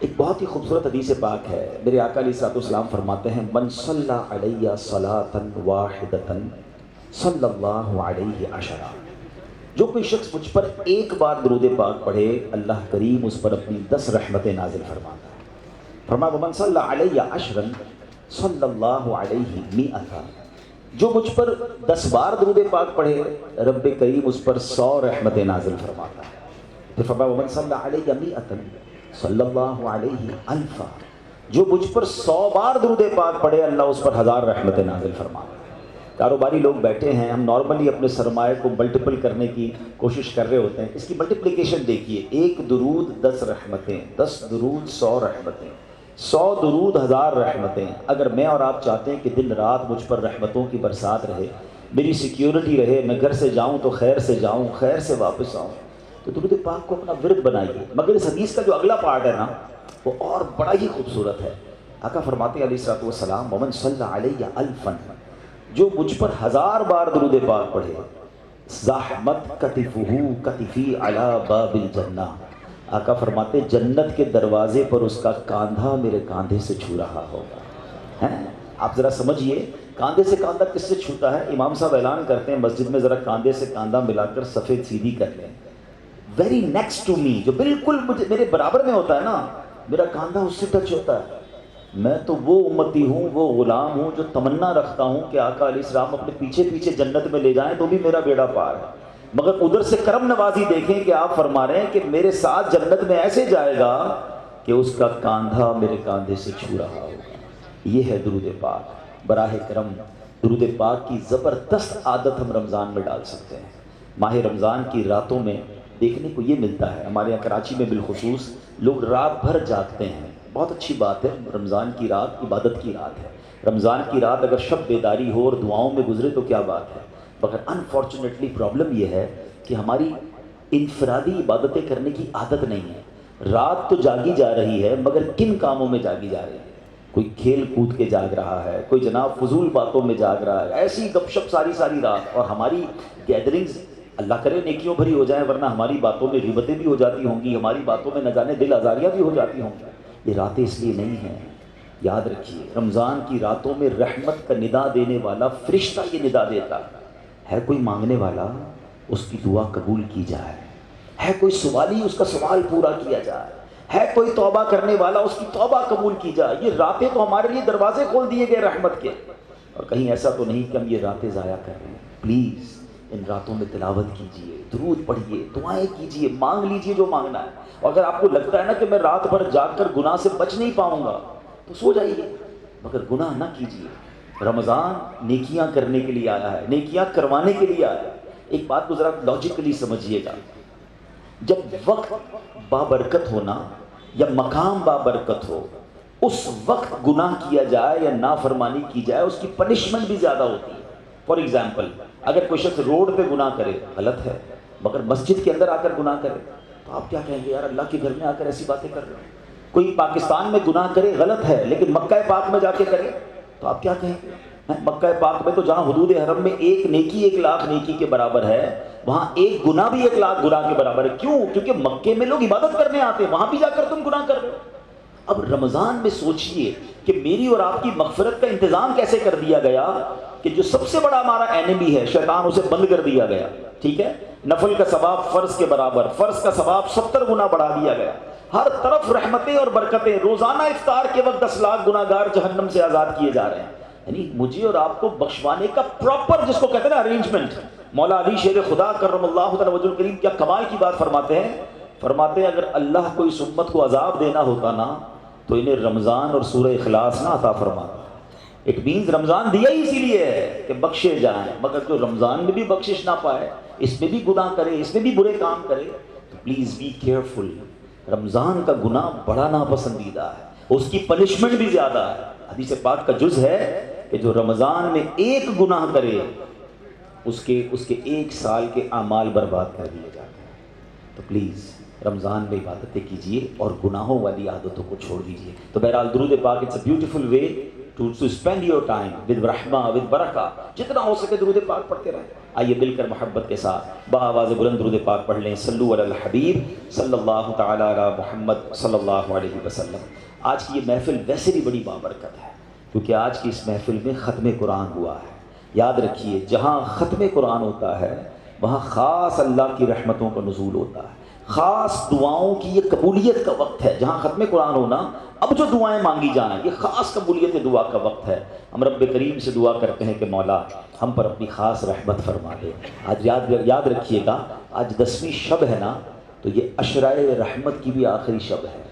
ایک بہت ہی خوبصورت حدیث پاک ہے، میرے آقا علیہ الصلوۃ والسلام فرماتے ہیں من صلی علیہ صلاۃ واحدۃ صلی اللہ علیہ عشرہ، جو کوئی شخص مجھ پر ایک بار درود پاک پڑھے اللہ کریم اس پر اپنی 10 رحمتیں نازل فرماتا ہے۔ فرمایا ومن صلی علیہ عشرا صلی اللہ علیہ مئۃ، جو مجھ پر 10 بار درود پاک پڑھے رب کریم اس پر 100 رحمتیں نازل فرماتا ہے۔ پھر فرمایا ومن صلی علیہ مئۃ صلی اللہ علیہ الفا، جو مجھ پر 100 بار درود پاک پڑھے اللہ اس پر 1000 رحمتیں نازل فرماتا ہے۔ کاروباری لوگ بیٹھے ہیں، ہم نارملی اپنے سرمایہ کو ملٹیپل کرنے کی کوشش کر رہے ہوتے ہیں، اس کی ملٹیپلیکیشن دیکھیے، ایک درود 10 رحمتیں، 10 درود 100 رحمتیں، 100 درود 1000 رحمتیں۔ اگر میں اور آپ چاہتے ہیں کہ دن رات مجھ پر رحمتوں کی برسات رہے، میری سیکیورٹی رہے، میں گھر سے جاؤں تو خیر سے جاؤں، خیر سے واپس آؤں، تو درود پاک کو اپنا ورد بنائیے۔ مگر اس حدیث کا جو اگلا پارٹ ہے نا وہ اور بڑا ہی خوبصورت ہے۔ آقا فرماتے ہیں علیہ الصلوۃ والسلام ومن صلی علیہ الفا، جو مجھ پر 1000 بار درود پاک پڑھے زحمت کتفہ کتفی علی باب الجنہ، آقا فرماتے جنت کے دروازے پر اس کا کاندھا میرے کاندھے سے چھو رہا ہوگا۔ ہیں آپ ذرا سمجھیے، کاندھے سے کاندھا کس سے چھوتا ہے؟ امام صاحب اعلان کرتے ہیں مسجد میں ذرا کاندھے سے کاندھا ملا کر سفید سیدھی کر لیں، ویری نیکسٹ ٹو می، جو بالکل میرے برابر میں ہوتا ہے نا، میرا کاندھا اس سے ٹچ ہوتا ہے۔ میں تو وہ امتی ہوں، وہ غلام ہوں جو تمنا رکھتا ہوں کہ آقا علیہ السلام اپنے پیچھے پیچھے جنت میں لے جائیں تو بھی میرا بیڑا پار ہے۔ مگر ادھر سے کرم نوازی دیکھیں کہ آپ فرما رہے ہیں کہ میرے ساتھ جنت میں ایسے جائے گا کہ اس کا کاندھا میرے کاندھے سے چھو رہا ہوگا۔ یہ ہے درود پاک۔ براہ کرم درود پاک کی زبردست عادت ہم رمضان میں ڈال سکتے ہیں۔ ماہ رمضان کی راتوں میں دیکھنے کو یہ ملتا ہے، ہمارے یہاں کراچی میں بالخصوص لوگ رات بھر جاگتے ہیں۔ بہت اچھی بات ہے، رمضان کی رات عبادت کی رات ہے، رمضان کی رات اگر شب بیداری ہو اور دعاؤں میں گزرے تو کیا بات ہے۔ مگر انفارچونیٹلی پرابلم یہ ہے کہ ہماری انفرادی عبادتیں کرنے کی عادت نہیں ہے۔ رات تو جاگی جا رہی ہے مگر کن کاموں میں جاگی جا رہی ہے؟ کوئی کھیل کود کے جاگ رہا ہے، کوئی جناب فضول باتوں میں جاگ رہا ہے، ایسی گپ شپ ساری ساری رات، اور ہماری گیدرنگز اللہ کرے نیکیوں بھری ہو جائیں، ورنہ ہماری باتوں میں غیبتیں بھی ہو جاتی ہوں گی، ہماری باتوں میں نہ جانے دل آزاریاں بھی ہو جاتی ہوں گی۔ یہ راتیں اس لیے نہیں ہیں، یاد رکھیے رمضان کی راتوں میں رحمت کا ندا دینے والا فرشتہ یہ ندا دیتا ہے کوئی مانگنے والا اس کی دعا قبول کی جائے، ہے کوئی سوالی اس کا سوال پورا کیا جائے، ہے کوئی توبہ کرنے والا اس کی توبہ قبول کی جائے۔ یہ راتیں تو ہمارے لیے دروازے کھول دیے گئے رحمت کے، اور کہیں ایسا تو نہیں کہ ہم یہ راتیں ضائع کر رہے ہیں۔ پلیز ان راتوں میں تلاوت کیجئے، درود پڑھیے، دعائیں کیجئے، مانگ لیجئے جو مانگنا ہے۔ اور اگر آپ کو لگتا ہے نا کہ میں رات بھر جاگ کر گناہ سے بچ نہیں پاؤں گا تو سو جائیے، مگر گناہ نہ کیجئے۔ رمضان نیکیاں کرنے کے لیے آیا ہے، نیکیاں کروانے کے لیے آیا ہے۔ ایک بات کو ذرا لاجیکلی سمجھیے گا، جب وقت بابرکت ہونا یا مقام بابرکت ہو، اس وقت گناہ کیا جائے یا نافرمانی کی جائے اس کی پنشمنٹ بھی زیادہ ہوتی ہے۔ فار ایگزامپل اگر کوئی شخص روڈ پہ گناہ کرے غلط ہے، مگر مسجد کے اندر آ کر گناہ کرے تو آپ کیا کہیں گے؟ یار اللہ کے گھر میں آ کر ایسی باتیں کر رہے ہیں۔ کوئی پاکستان میں گناہ کرے غلط ہے لیکن مکہ پاک میں جا کے کرے تو آپ کیا کہیں گے؟ مکہ پاک میں تو جہاں حدود حرم میں ایک نیکی 1,00,000 نیکی کے برابر ہے، وہاں ایک گناہ بھی 1,00,000 گناہ کے برابر ہے۔ کیوں؟ کیونکہ مکے میں لوگ عبادت کرنے آتے ہیں، وہاں بھی جا کر تم گناہ کر رہے ہو۔ اب رمضان میں سوچئے کہ میری اور آپ کی مغفرت کا انتظام کیسے کر دیا گیا کہ جو سب سے بڑا ہمارا اینیمی ہے شیطان، اسے بند کر دیا گیا۔ ٹھیک ہے، نفل کا ثواب فرض کے برابر، فرض کا ثواب 70 گنا بڑھا دیا گیا، ہر طرف رحمتیں اور برکتیں، روزانہ افطار کے وقت 10 لاکھ گناہگار جہنم سے آزاد کیے جا رہے ہیں۔ یعنی مجھے اور آپ کو بخشوانے کا پراپر، جس کو کہتے ہیں نا ارینجمنٹ۔ مولا علی شیر خدا کرم اللہ تعالی وجہ الکریم کیا کمال کی بات فرماتے ہیں، فرماتے ہیں اگر اللہ کو اس امت کو عذاب دینا ہوتا نا تو انہیں رمضان اور سورہ اخلاص نہ عطا فرماتا۔ اٹ مینز رمضان دیا ہی اسی لیے ہے کہ بخشے جائیں، مگر جو رمضان میں بھی بخشش نہ پائے، اس میں بھی گناہ کرے، اس میں بھی برے کام کرے، تو پلیز بی کیئرفل۔ رمضان کا گناہ بڑا ناپسندیدہ ہے، اس کی پنشمنٹ بھی زیادہ ہے۔ حدیث پاک کا جز ہے کہ جو رمضان میں ایک گناہ کرے اس کے 1 سال کے اعمال برباد کر دیے جاتے ہیں۔ تو پلیز رمضان میں عبادتیں کیجئے اور گناہوں والی عادتوں کو چھوڑ دیجئے۔ تو بہرحال درود پاک it's a beautiful way to spend your time with رحمہ with برکہ، جتنا ہو سکے درود پاک پڑھتے رہیں۔ آئیے مل کر محبت کے ساتھ بآواز بلند درود پاک پڑھ لیں۔ صلو علی الحبیب صلی اللہ تعالی علی محمد صلی اللہ علیہ وسلم۔ آج کی یہ محفل ویسے بھی بڑی بابرکت ہے کیونکہ آج کی اس محفل میں ختم قرآن ہوا ہے۔ یاد رکھیے جہاں ختم قرآن ہوتا ہے وہاں خاص اللہ کی رحمتوں کا نزول ہوتا ہے، خاص دعاؤں کی یہ قبولیت کا وقت ہے۔ جہاں ختم قرآن ہونا، اب جو دعائیں مانگی جائیں یہ خاص قبولیت دعا کا وقت ہے۔ ہم رب کریم سے دعا کرتے ہیں کہ مولا ہم پر اپنی خاص رحمت فرما دے۔ آج یاد رکھیے گا، آج 10ویں شب ہے نا، تو یہ عشرہ رحمت کی بھی آخری شب ہے۔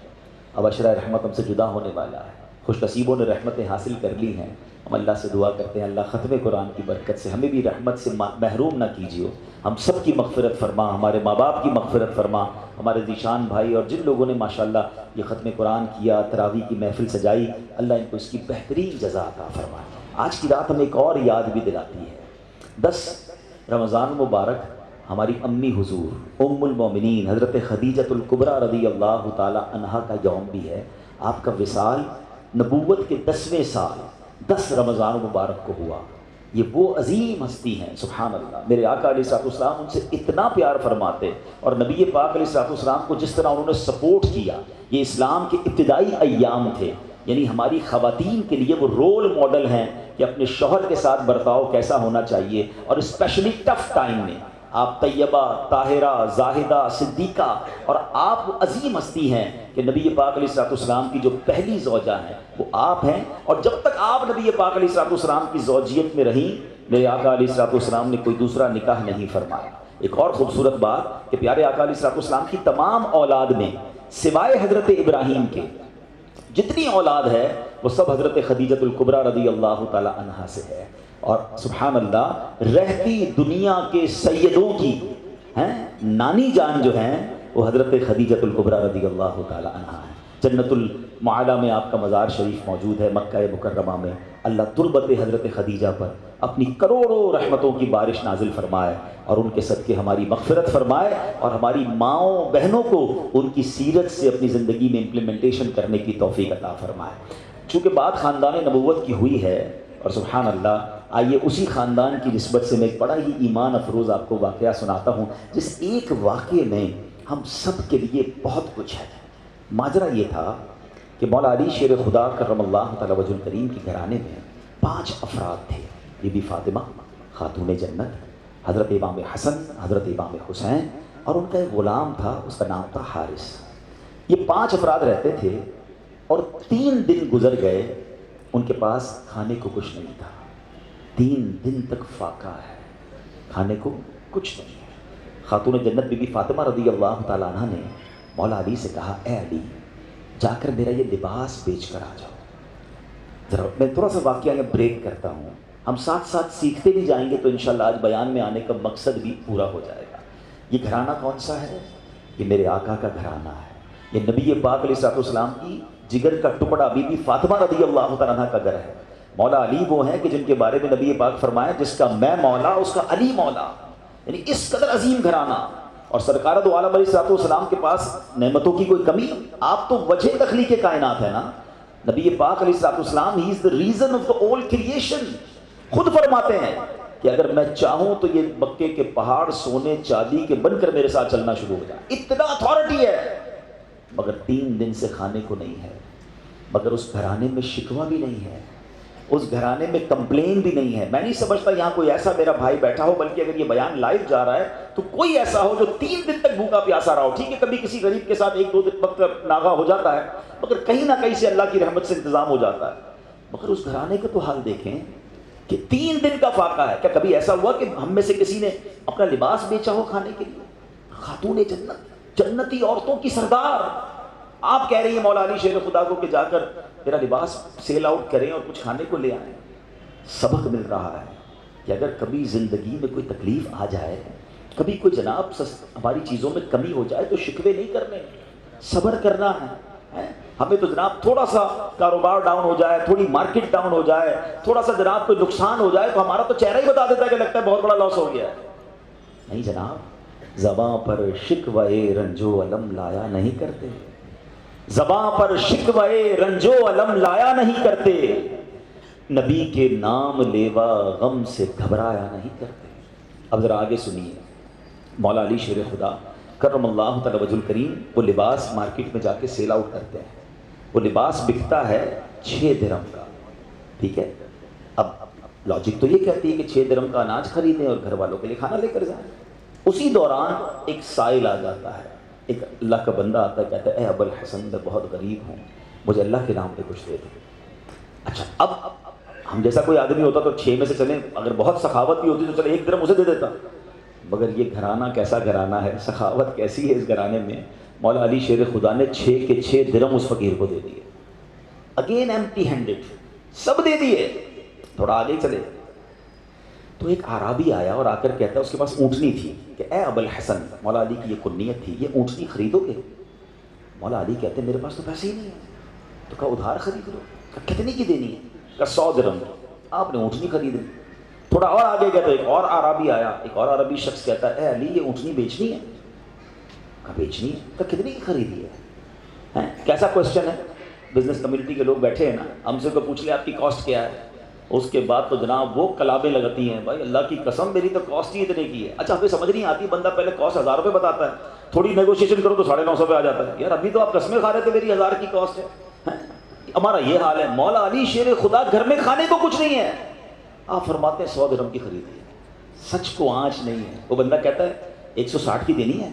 اب عشرہ رحمت ہم سے جدا ہونے والا ہے۔ خوش نصیبوں نے رحمتیں حاصل کر لی ہیں۔ ہم اللہ سے دعا کرتے ہیں اللہ ختم قرآن کی برکت سے ہمیں بھی رحمت سے محروم نہ کیجیے۔ ہم سب کی مغفرت فرما، ہمارے ماں باپ کی مغفرت فرما، ہمارے ذیشان بھائی اور جن لوگوں نے ماشاءاللہ یہ ختم قرآن کیا، تراویح کی محفل سجائی، اللہ ان کو اس کی بہترین جزا عطا فرمائے۔ آج کی رات ہمیں ایک اور یاد بھی دلاتی ہے۔ 10 رمضان مبارک ہماری امی حضور ام المومنین حضرت خدیجۃ الکبریٰ رضی اللہ تعالی عنہا کا یوم بھی ہے۔ آپ کا وصال نبوت کے 10ویں سال 10 رمضان مبارک کو ہوا۔ یہ وہ عظیم ہستی ہیں، سبحان اللہ۔ میرے آقا علیہ الصلوۃ والسلام ان سے اتنا پیار فرماتے، اور نبی پاک علیہ الصلوۃ والسلام کو جس طرح انہوں نے سپورٹ کیا، یہ اسلام کے ابتدائی ایام تھے، یعنی ہماری خواتین کے لیے وہ رول ماڈل ہیں کہ اپنے شوہر کے ساتھ برتاؤ کیسا ہونا چاہیے، اور اسپیشلی ٹف ٹائم میں آپ طیبہ، طاہرہ، زاہدہ، صدیقہ، اور آپ وہ عظیم ہستی ہیں کہ نبی پاک علیہ الصلوۃ والسلام کی جو پہلی زوجہ ہیں وہ آپ ہیں، اور جب تک آپ نبی پاک علیہ الصلوۃ والسلام کی زوجیت میں رہیں میرے آقا علیہ الصلوۃ والسلام نے کوئی دوسرا نکاح نہیں فرمایا۔ ایک اور خوبصورت بات کہ پیارے آقا علیہ الصلوۃ والسلام کی تمام اولاد میں سوائے حضرت ابراہیم کے جتنی اولاد ہے وہ سب حضرت خدیجۃ الکبریٰ رضی اللہ تعالی عنہا سے ہے، اور سبحان اللہ رہتی دنیا کے سیدوں کی نانی جان جو ہیں وہ حضرت خدیجۃ الکبریٰ رضی اللہ تعالی عنہا ہیں۔ جنت المعلیٰ میں آپ کا مزار شریف موجود ہے، مکہ مکرمہ میں۔ اللہ تربت حضرت خدیجہ پر اپنی کروڑوں رحمتوں کی بارش نازل فرمائے، اور ان کے صدقے ہماری مغفرت فرمائے، اور ہماری ماؤں بہنوں کو ان کی سیرت سے اپنی زندگی میں امپلیمنٹیشن کرنے کی توفیق عطا فرمائے۔ چونکہ بات خاندان نبوت کی ہوئی ہے، اور سبحان اللہ آئیے اسی خاندان کی نسبت سے میں ایک بڑا ہی ایمان افروز آپ کو واقعہ سناتا ہوں، جس ایک واقعے میں ہم سب کے لیے بہت کچھ ہے۔ ماجرا یہ تھا کہ مولا علی شیر خدا کرم اللہ تعالی وجہ الکریم کے گھرانے میں 5 افراد تھے۔ بی بی فاطمہ خاتون جنت، حضرت امام حسن، حضرت امام حسین، اور ان کا ایک غلام تھا، اس کا نام تھا حارث۔ یہ 5 افراد رہتے تھے، اور 3 دن گزر گئے ان کے پاس کھانے کو کچھ نہیں تھا۔ 3 دن تک فاقہ ہے، کھانے کو کچھ نہیں ہے۔ خاتون جنت بی بی فاطمہ رضی اللہ تعالیٰ عنہ نے مولا علی سے کہا، اے علی جا کر میرا یہ لباس بیچ کر آ جاؤ۔ ذرا میں تھوڑا سا واقعہ یہ بریک کرتا ہوں، ہم ساتھ ساتھ سیکھتے بھی جائیں گے تو انشاءاللہ آج بیان میں آنے کا مقصد بھی پورا ہو جائے گا۔ یہ گھرانہ کون سا ہے؟ یہ میرے آقا کا گھرانہ ہے، یہ نبی پاک علیہ الصلوۃ والسلام کی جگر کا ٹکڑا بی بی فاطمہ رضی اللہ تعالیٰ عنہ کا گھر ہے۔ مولا علی وہ ہیں کہ جن کے بارے میں نبی پاک فرمایا جس کا میں مولا اس کا علی مولا، یعنی اس قدر عظیم گھرانہ۔ اور سرکار دو عالم علیہ الصلوۃ والسلام کے پاس نعمتوں کی کوئی کمی؟ آپ تو وجہ تخلیق کائنات ہے نا۔ نبی پاک علیہ الصلوۃ والسلام ہی از the reason of the all creation۔ خود فرماتے ہیں کہ اگر میں چاہوں تو یہ مکے کے پہاڑ سونے چاندی کے بن کر میرے ساتھ چلنا شروع ہو جائے، اتنا اتھارٹی ہے، مگر 3 دن سے کھانے کو نہیں ہے۔ مگر اس گھرانے میں شکوہ بھی نہیں ہے، اس گھرانے میں کمپلین بھی نہیں ہے۔ میں نہیں سمجھتا یہاں کوئی ایسا میرا بھائی بیٹھا ہو، بلکہ اگر یہ بیان لائیو جا رہا ہے تو کوئی ایسا ہو جو 3 دن تک بھوکا پیاسا رہا ہو۔ ٹھیک ہے کبھی کسی غریب کے ساتھ 1-2 دن وقت ناغہ ہو جاتا ہے، مگر کہیں نہ کہیں سے اللہ کی رحمت سے انتظام ہو جاتا ہے۔ مگر اس گھرانے کا تو حال دیکھیں کہ 3 دن کا فاقہ ہے۔ کیا کبھی ایسا ہوا کہ ہم میں سے کسی نے اپنا لباس بیچا ہو کھانے کے لیے؟ خاتون جنت، جنتی عورتوں کی سردار، آپ کہہ رہی ہیں مولا علی شیر خدا کو کہ جا کر میرا لباس سیل آؤٹ کریں اور کچھ کھانے کو لے آئیں۔ سبق مل رہا ہے کہ اگر کبھی زندگی میں کوئی تکلیف آ جائے، کبھی کوئی جناب ہماری چیزوں میں کمی ہو جائے تو شکوے نہیں کرنے، صبر کرنا ہے۔ ہمیں تو جناب تھوڑا سا کاروبار ڈاؤن ہو جائے، تھوڑی مارکیٹ ڈاؤن ہو جائے، تھوڑا سا جناب کوئی نقصان ہو جائے تو ہمارا تو چہرہ ہی بتا دیتا ہے کہ لگتا ہے بہت بڑا لاس ہو گیا ہے۔ نہیں جناب، زباں پر شکوے رنجو علم لایا نہیں کرتے، زباں پر شکوے رنجو علم لایا نہیں کرتے، نبی کے نام لیوا غم سے گھبرایا نہیں کرتے. اب ذرا آگے سنیے. مولا علی شیر خدا کرم اللہ تعالی وجہ الکریم وہ لباس مارکیٹ میں جا کے سیل آؤٹ کرتے ہیں. وہ لباس بکتا ہے 6 درہم کا. ٹھیک ہے. اب لاجک تو یہ کہتی ہے کہ 6 درہم کا اناج خریدیں اور گھر والوں کے لیے کھانا لے کر جائیں. اسی دوران ایک سائل آ جاتا ہے, ایک اللہ کا بندہ آتا ہے, کہتا ہے اے ابو الحسن میں بہت غریب ہوں, مجھے اللہ کے نام پہ کچھ دے دو. اچھا اب ہم جیسا کوئی آدمی ہوتا تو 6 میں سے چلیں, اگر بہت سخاوت بھی ہوتی تو چلے 1 درہم اسے دے دیتا. مگر یہ گھرانہ کیسا گھرانہ ہے, سخاوت کیسی ہے اس گھرانے میں. مولا علی شیر خدا نے 6 کے 6 درہم اس فقیر کو دے دیے. اگین ایمپٹی ہینڈڈ, سب دے دیے. تھوڑا آگے چلے تو ایک اعرابی آیا اور آ کر کہتا ہے, اس کے پاس اونٹنی تھی, کہ اے ابو الحسن, مولا علی کی یہ کنیت تھی, یہ اونٹنی خریدو گے؟ مولا علی کہتے ہیں میرے پاس تو پیسے ہی نہیں ہیں. تو کہا ادھار خرید لو. کہا کتنے کی دینی ہے؟ کہا 100 درہم. آپ نے اونٹنی خرید لی. تھوڑا اور آگے گیا تو ایک اور عربی آیا, ایک اور عربی شخص کہتا ہے اے علی یہ اونٹنی بیچنی ہے؟ کہا بیچنی ہے. کہا کتنے کی خریدی ہے؟ کیسا کوشچن ہے. بزنس کمیونٹی کے لوگ بیٹھے ہیں نا, ہم سے کو پوچھ لے آپ کی کاسٹ کیا ہے, اس کے بعد تو جناب وہ کلابیں لگتی ہیں, بھائی اللہ کی قسم میری تو کاسٹ ہی اتنے کی ہے. اچھا ہمیں سمجھ نہیں آتی, بندہ پہلے کاسٹ 1000 روپے بتاتا ہے, تھوڑی نیگوشیشن کرو تو 950 پہ آ جاتا ہے. یار ابھی تو آپ قسمیں کھا رہے تھے میری 1000 کی کاسٹ ہے. ہمارا یہ حال ہے. مولا علی شیر خدا گھر میں کھانے کو کچھ نہیں ہے, آپ فرماتے ہیں 100 درہم کی خریدی ہے. سچ کو آنچ نہیں ہے. وہ بندہ کہتا ہے 160 کی دینی ہے.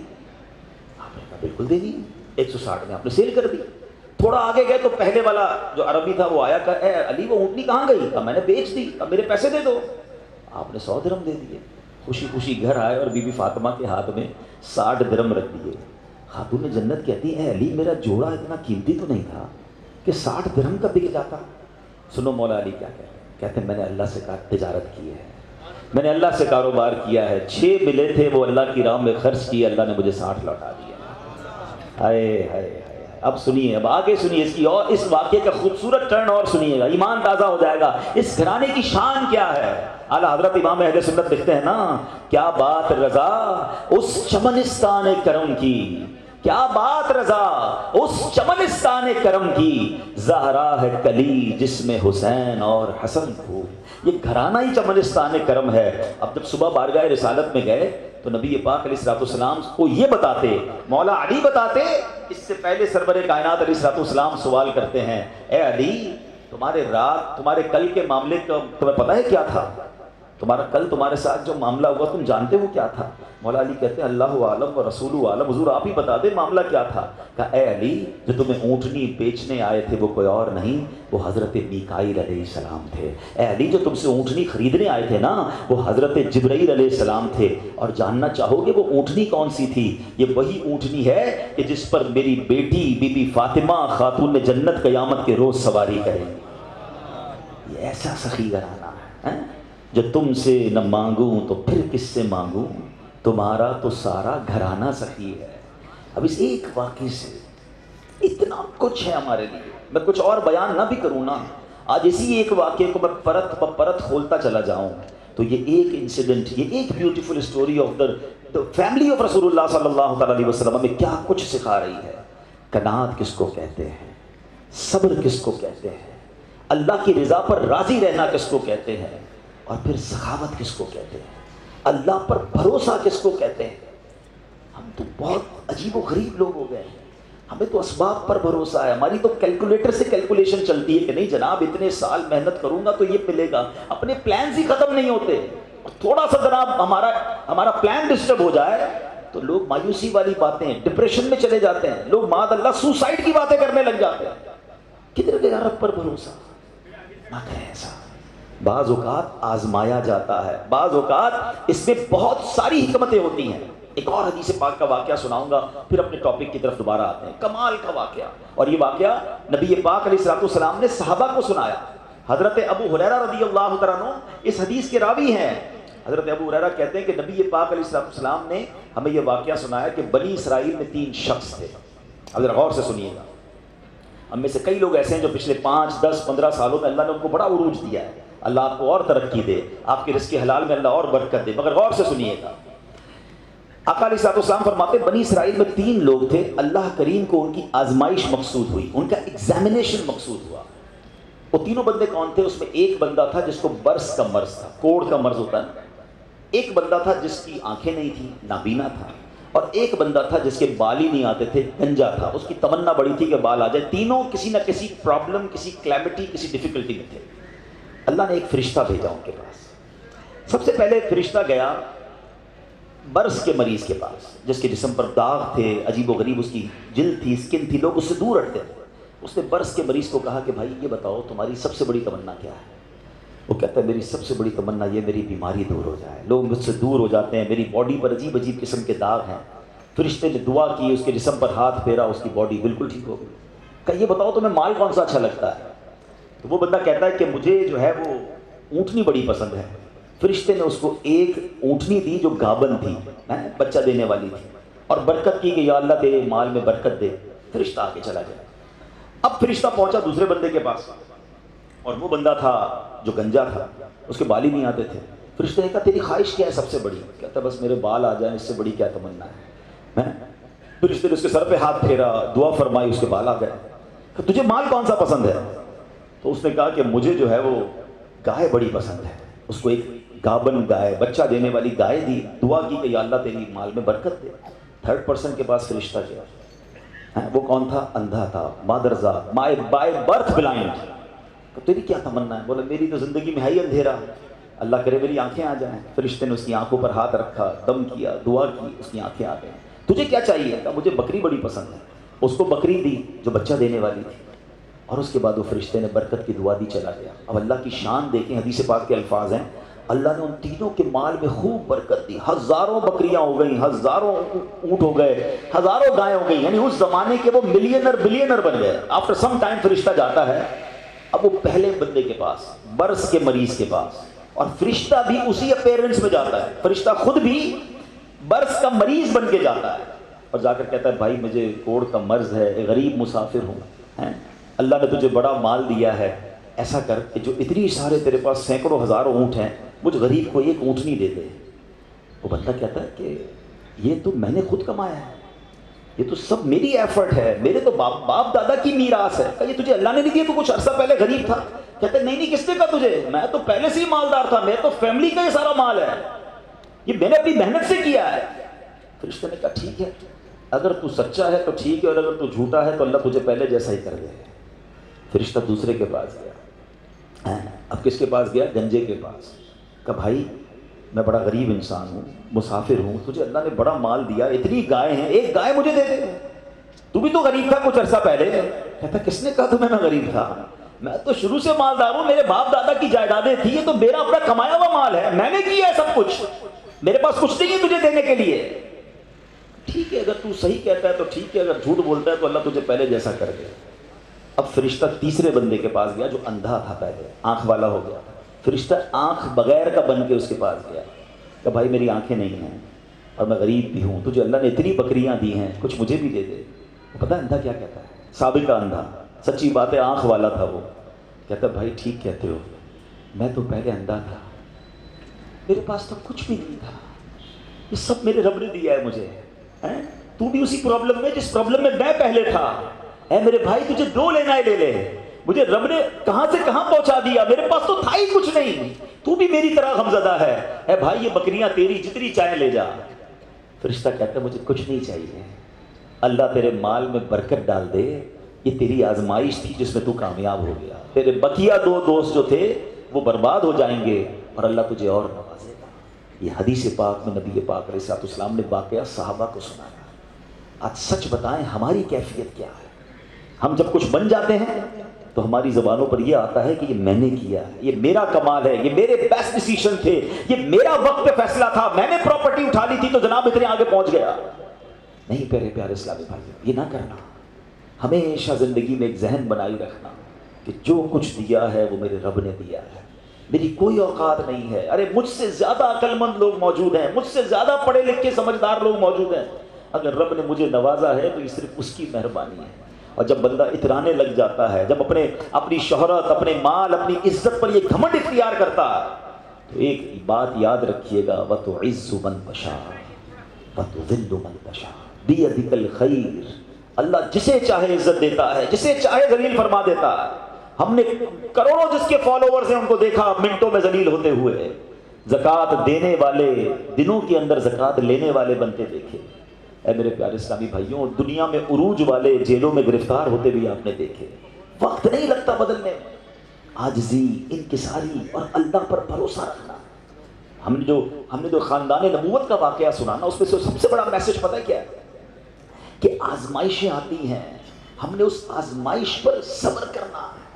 آپ نے کہا بالکل دینی ہے. 160 میں آپ نے سیل کر دی. تھوڑا آگے گئے تو پہلے والا جو عربی تھا وہ آیا, کہا اے علی وہ اونٹنی کہاں گئی؟ کہا میں نے بیچ دی. اب میرے پیسے دے دو. آپ نے 100 درہم دے دیے. خوشی خوشی گھر آئے اور بی بی فاطمہ کے ہاتھ میں 60 درہم رکھ دیے. خاتون جنت کہتی ہے اے علی میرا جوڑا اتنا قیمتی تو نہیں تھا کہ 60 درہم کا بک جاتا. سنو مولا علی کیا کہتے ہیں میں نے اللہ سے تجارت کی ہے, میں نے اللہ سے کاروبار کیا ہے. 6 ملے تھے وہ اللہ کی راہ میں خرچ کیے, اللہ نے مجھے 60 لوٹا دیا. ہائے ہائے. اب سنیے, اب آگے سنیے اس کی, اور اس واقعے کا خوبصورت ٹرن اور سنیے گا, ایمان تازہ ہو جائے گا. اس گھرانے کی شان کیا ہے. اعلیٰ حضرت امام اہل سنت لکھتے ہیں نا, کیا بات رضا اس چمنستان کرم کی, کیا بات رضا اس چمنستان کرم کی, زہرا ہے کلی جس میں حسین اور حسن کو. یہ گھرانہ ہی چمنستان کرم ہے. اب جب صبح بارگاہ رسالت میں گئے تو نبی پاک علیہ الصلوۃ والسلام کو یہ بتاتے, مولا علی بتاتے, اس سے پہلے سرور کائنات علیہ الصلوۃ والسلام سوال کرتے ہیں اے علی تمہارے کل کے معاملے کا تمہیں پتہ ہے کیا تھا؟ تمہارے ساتھ جو معاملہ ہوا تم جانتے ہو کیا تھا؟ مولا علی کہتے ہیں اللہ عالم و رسول عالم, حضور آپ ہی بتا دیں معاملہ کیا تھا. کہا اے علی جو تمہیں اونٹنی بیچنے آئے تھے وہ کوئی اور نہیں, وہ حضرت میکائیل علیہ السلام تھے. اے علی جو تم سے اونٹنی خریدنے آئے تھے نا وہ حضرت جبرائیل علیہ السلام تھے. اور جاننا چاہو گے وہ اونٹنی کون سی تھی؟ یہ وہی اونٹنی ہے کہ جس پر میری بیٹی بی بی فاطمہ خاتون جنت قیامت کے روز سواری کرے گی. یہ ایسا سخی گھرانہ ہے جو تم سے نہ مانگوں تو پھر کس سے مانگوں, تمہارا تو سارا گھرانہ سخی ہے. اب اس ایک واقعے سے اتنا کچھ ہے ہمارے لیے. میں کچھ اور بیان نہ بھی کروں نا, آج اسی ایک واقعے کو میں پرت پرت کھولتا چلا جاؤں تو یہ ایک انسیڈنٹ, یہ ایک beautiful story of the family of رسول اللہ صلی اللہ تعالیٰ علیہ وسلم ہمیں کیا کچھ سکھا رہی ہے. قناعت کس کو کہتے ہیں, صبر کس کو کہتے ہیں, اللہ کی رضا پر راضی رہنا کس کو کہتے ہیں, اور پھر سخاوت کس کو کہتے ہیں, اللہ پر بھروسہ کس کو کہتے ہیں. ہم تو بہت عجیب و غریب لوگ ہو گئے ہیں. ہمیں تو اسباب پر بھروسہ ہے, ہماری تو کیلکولیٹر سے کیلکولیشن چلتی ہے کہ نہیں جناب اتنے سال محنت کروں گا تو یہ ملے گا. اپنے پلانز ہی ختم نہیں ہوتے. تھوڑا سا جناب ہمارا پلان ڈسٹرب ہو جائے تو لوگ مایوسی والی باتیں, ڈپریشن میں چلے جاتے ہیں, لوگ معاذ اللہ سوسائڈ کی باتیں کرنے لگ جاتے ہیں. کدھر گیا رب پر بھروسہ؟ نہ کریں ایسا. بعض اوقات آزمایا جاتا ہے, بعض اوقات اس میں بہت ساری حکمتیں ہوتی ہیں. ایک اور حدیث پاک کا واقعہ سناؤں گا پھر اپنے ٹاپک کی طرف دوبارہ آتے ہیں. کمال کا واقعہ, اور یہ واقعہ نبی پاک علیہ الصلوۃ والسلام نے صحابہ کو سنایا. حضرت ابو ہریرہ رضی اللہ تعالیٰ عنہ اس حدیث کے راوی ہیں. حضرت ابو ہریرہ کہتے ہیں کہ نبی پاک علیہ الصلوۃ والسلام نے ہمیں یہ واقعہ سنایا کہ بنی اسرائیل میں 3 شخص تھے. اب ذرا غور سے سنیے گا. ہم میں سے کئی لوگ ایسے ہیں جو پچھلے 5, 10, 15 سالوں میں اللہ نے ان کو بڑا عروج دیا ہے. اللہ آپ کو اور ترقی دے, آپ کے رزق حلال میں اللہ اور برکت دے. مگر غور سے سنیے گا. آقا علیہ الصلوۃ والسلام فرماتے بنی اسرائیل میں 3 لوگ تھے, اللہ کریم کو ان کی آزمائش مقصود ہوئی, ان کا ایگزامینیشن مقصود ہوا. وہ تینوں بندے کون تھے؟ اس میں ایک بندہ تھا جس کو برس کا مرض تھا، کوڑ کا مرض ہوتا ہے، ایک بندہ تھا جس کی آنکھیں نہیں تھیں، نابینا تھا، اور ایک بندہ تھا جس کے بال ہی نہیں آتے تھے، گنجا تھا، اس کی تمنا بڑی تھی کہ بال آ جائے۔ تینوں کسی نہ کسی پرابلم، کسی کلیمٹی، کسی ڈیفیکلٹی میں تھے۔ اللہ نے ایک فرشتہ بھیجا ان کے پاس۔ سب سے پہلے فرشتہ گیا برس کے مریض کے پاس، جس کے جسم پر داغ تھے، عجیب و غریب اس کی جلد تھی، اسکن تھی، لوگ اس سے دور ہٹتے تھے۔ اس نے برس کے مریض کو کہا کہ بھائی یہ بتاؤ تمہاری سب سے بڑی تمنا کیا ہے؟ وہ کہتا ہے میری سب سے بڑی تمنا یہ میری بیماری دور ہو جائے، لوگ مجھ سے دور ہو جاتے ہیں، میری باڈی پر عجیب عجیب قسم کے داغ ہیں۔ فرشتے نے دعا کی، اس کے جسم پر ہاتھ پھیرا، اس کی باڈی بالکل ٹھیک ہو گئی۔ کہا یہ بتاؤ تمہیں مال کون سا اچھا لگتا ہے؟ تو وہ بندہ کہتا ہے کہ مجھے جو ہے وہ اونٹنی بڑی پسند ہے۔ فرشتے نے اس کو ایک اونٹنی دی جو گابن تھی، بچہ دینے والی تھی، اور برکت کی کہ یا اللہ تیرے مال میں برکت دے۔ فرشتہ آگے چلا گیا۔ اب فرشتہ پہنچا دوسرے بندے کے پاس، اور وہ بندہ تھا جو گنجا تھا، اس کے بال ہی نہیں آتے تھے۔ فرشتے نے کہا تیری خواہش کیا ہے سب سے بڑی؟ کہتا بس میرے بال آ جائیں، اس سے بڑی کیا تمنا ہے؟ فرشتے نے اس کے سر پہ ہاتھ پھیرا، دعا فرمائی، اس کے بال آ گئے۔ کہ تجھے مال کون سا پسند ہے؟ تو اس نے کہا کہ مجھے جو ہے وہ گائے بڑی پسند ہے۔ اس کو ایک گابن گائے، بچہ دینے والی گائے دی، دعا کی کہ یا اللہ تیری مال میں برکت دے۔ تھرڈ پرسن کے پاس فرشتہ گیا، وہ کون تھا؟ اندھا تھا، مادرزاد، بائی برتھ بلائنڈ۔ تیری کیا تمنا ہے؟ بولا میری تو زندگی میں ہے ہی اندھیرا، اللہ کرے میری آنکھیں آ جائیں۔ فرشتے نے اس کی آنکھوں پر ہاتھ رکھا، دم کیا، دعا کی، اس کی آنکھیں آ گئیں۔ تجھے کیا چاہیے؟ کہا مجھے بکری بڑی پسند ہے۔ اس کو بکری دی جو بچہ دینے والی تھی، اور اس کے بعد وہ فرشتے نے برکت کی دعا دی، چلا گیا۔ اب اللہ کی شان دیکھیں، حدیث پاک کے الفاظ ہیں، اللہ نے ان تینوں کے مال میں خوب برکت دی، ہزاروں بکریاں ہو گئیں، ہزاروں اونٹ ہو گئے، ہزاروں گائیں ہو گئیں، یعنی اس زمانے کے وہ ملینر بلینر بن گئے۔ آفٹر سم ٹائم فرشتہ جاتا ہے اب وہ پہلے بندے کے پاس، برس کے مریض کے پاس، اور فرشتہ بھی اسی اپیرنس میں جاتا ہے، فرشتہ خود بھی برس کا مریض بن کے جاتا ہے، اور جا کر کہتا ہے بھائی مجھے کوڑ کا مرض ہے، ایک غریب مسافر ہوں، اللہ نے تجھے بڑا مال دیا ہے، ایسا کر کہ جو اتنی سارے تیرے پاس سینکڑوں ہزاروں اونٹ ہیں، مجھ غریب کو ایک اونٹنی دے دے۔ وہ بندہ کہتا ہے کہ یہ تو میں نے خود کمایا ہے، یہ تو سب میری ایفرٹ ہے، میرے تو باپ دادا کی میراث ہے۔ یہ تجھے اللہ نے نہیں دیا؟ تو کچھ عرصہ پہلے غریب تھا۔ کہتے نہیں کس نے کہا تجھے؟ میں تو پہلے سے ہی مالدار تھا، میرے تو فیملی کا یہ سارا مال ہے، یہ میں نے اپنی محنت سے کیا ہے۔ فرشتے نے کہا ٹھیک ہے، اگر تو سچا ہے تو ٹھیک ہے، اور اگر تو جھوٹا ہے تو اللہ تجھے پہلے جیسا ہی کر دے۔ فرشتہ دوسرے کے پاس گیا، اب کس کے پاس گیا؟ گنجے کے پاس۔ کہا بھائی میں بڑا غریب انسان ہوں، مسافر ہوں، تجھے اللہ نے بڑا مال دیا، اتنی گائے ہیں، ایک گائے مجھے دے دے، تو بھی تو غریب تھا کچھ عرصہ پہلے۔ کہتا کس نے کہا تمہیں میں غریب تھا؟ میں تو شروع سے مالدار ہوں، میرے باپ دادا کی جائیدادیں تھی، یہ تو میرا اپنا کمایا ہوا مال ہے، میں نے کیا ہے سب کچھ، میرے پاس کچھ نہیں ہے تجھے دینے کے لیے۔ ٹھیک ہے، اگر تو صحیح کہتا ہے تو ٹھیک ہے، اگر جھوٹ بولتا ہے تو اللہ تجھے پہلے جیسا کر دے۔ اب فرشتہ تیسرے بندے کے پاس گیا جو اندھا تھا، پہلے آنکھ والا ہو گیا۔ فرشتہ آنکھ بغیر کا بن کے اس کے پاس گیا کہ بھائی میری آنکھیں نہیں ہیں اور میں غریب بھی ہوں، تجھے اللہ نے اتنی بکریاں دی ہیں، کچھ مجھے بھی دے دے۔ پتہ ہے اندھا کیا کہتا ہے؟ سابقہ اندھا، سچی بات ہے، آنکھ والا تھا وہ۔ کہتا بھائی ٹھیک کہتے ہو، میں تو پہلے اندھا تھا، میرے پاس تو کچھ بھی نہیں تھا، یہ سب میرے رب نے دیا ہے مجھے۔ تو بھی اسی پرابلم میں جس پرابلم میں میں پہلے تھا۔ اے میرے بھائی تجھے جو لینا ہے لے لے، مجھے رب نے کہاں سے کہاں پہنچا دیا، میرے پاس تو تھا ہی کچھ نہیں، تو بھی میری طرح غمزدہ ہے۔ اے بھائی یہ بکریاں تیری، جتنی چاہے لے جا۔ فرشتہ کہتا ہے مجھے کچھ نہیں چاہیے، اللہ تیرے مال میں برکت ڈال دے، یہ تیری آزمائش تھی جس میں تو کامیاب ہو گیا، تیرے بقیہ دو دوست جو تھے وہ برباد ہو جائیں گے اور اللہ تجھے اور نوازے گا۔ یہ حدیث پاک میں نبی پاک علیہ السلام نے واقعہ صحابہ کو سنایا۔ آج سچ بتائیں ہماری کیفیت کیا ہے؟ ہم جب کچھ بن جاتے ہیں تو ہماری زبانوں پر یہ آتا ہے کہ یہ میں نے کیا ہے، یہ میرا کمال ہے، یہ میرے بیسٹ ڈیسیشن تھے، یہ میرا وقت پہ فیصلہ تھا، میں نے پراپرٹی اٹھا لی تھی تو جناب اتنے آگے پہنچ گیا۔ نہیں پیارے اسلامی بھائی، یہ نہ کرنا۔ ہمیشہ زندگی میں ایک ذہن بنائی رکھنا کہ جو کچھ دیا ہے وہ میرے رب نے دیا ہے، میری کوئی اوقات نہیں ہے۔ ارے مجھ سے زیادہ عقل مند لوگ موجود ہیں، مجھ سے زیادہ پڑھے لکھے سمجھدار لوگ موجود ہیں، اگر رب نے مجھے نوازا ہے تو یہ صرف اس کی مہربانی ہے۔ اور جب بندہ اترانے لگ جاتا ہے، جب اپنی شہرت، اپنے مال، اپنی عزت پر یہ گھمنڈ اختیار کرتا ہے، تو ایک بات یاد رکھیے گا، وَتُعِزُّ مَن تَشَاءُ وَتُذِلُّ مَن تَشَاءُ بِيَدِكَ الْخَيْرُ۔ اللہ جسے چاہے عزت دیتا ہے، جسے چاہے ذلیل فرما دیتا ہے۔ ہم نے کروڑوں جس کے فالوورز ہیں ان کو دیکھا منٹوں میں ذلیل ہوتے ہوئے، زکوٰۃ دینے والے دنوں کے اندر زکوٰۃ لینے والے بنتے دیکھے۔ اے میرے پیارے اسلامی بھائیوں، دنیا میں عروج والے جیلوں میں گرفتار ہوتے بھی آپ نے دیکھے۔ وقت نہیں لگتا بدلنے میں، عاجزی، انکساری اور اللہ پر بھروسہ رکھنا۔ ہم نے جو خاندان نبوت کا واقعہ سنا نا، اس میں سے سب سے بڑا میسج پتہ ہے کیا ہے؟ کہ آزمائشیں آتی ہیں، ہم نے اس آزمائش پر صبر کرنا ہے۔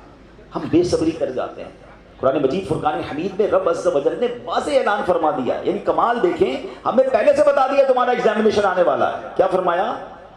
ہم بے صبری کر جاتے ہیں۔ قرآن مجید فرقان حمید میں رب عز و جل نے واضح اعلان فرما دیا، یعنی کمال دیکھیں، ہمیں پہلے سے بتا دیا تمہارا ایگزامینیشن آنے والا ہے۔ کیا فرمایا؟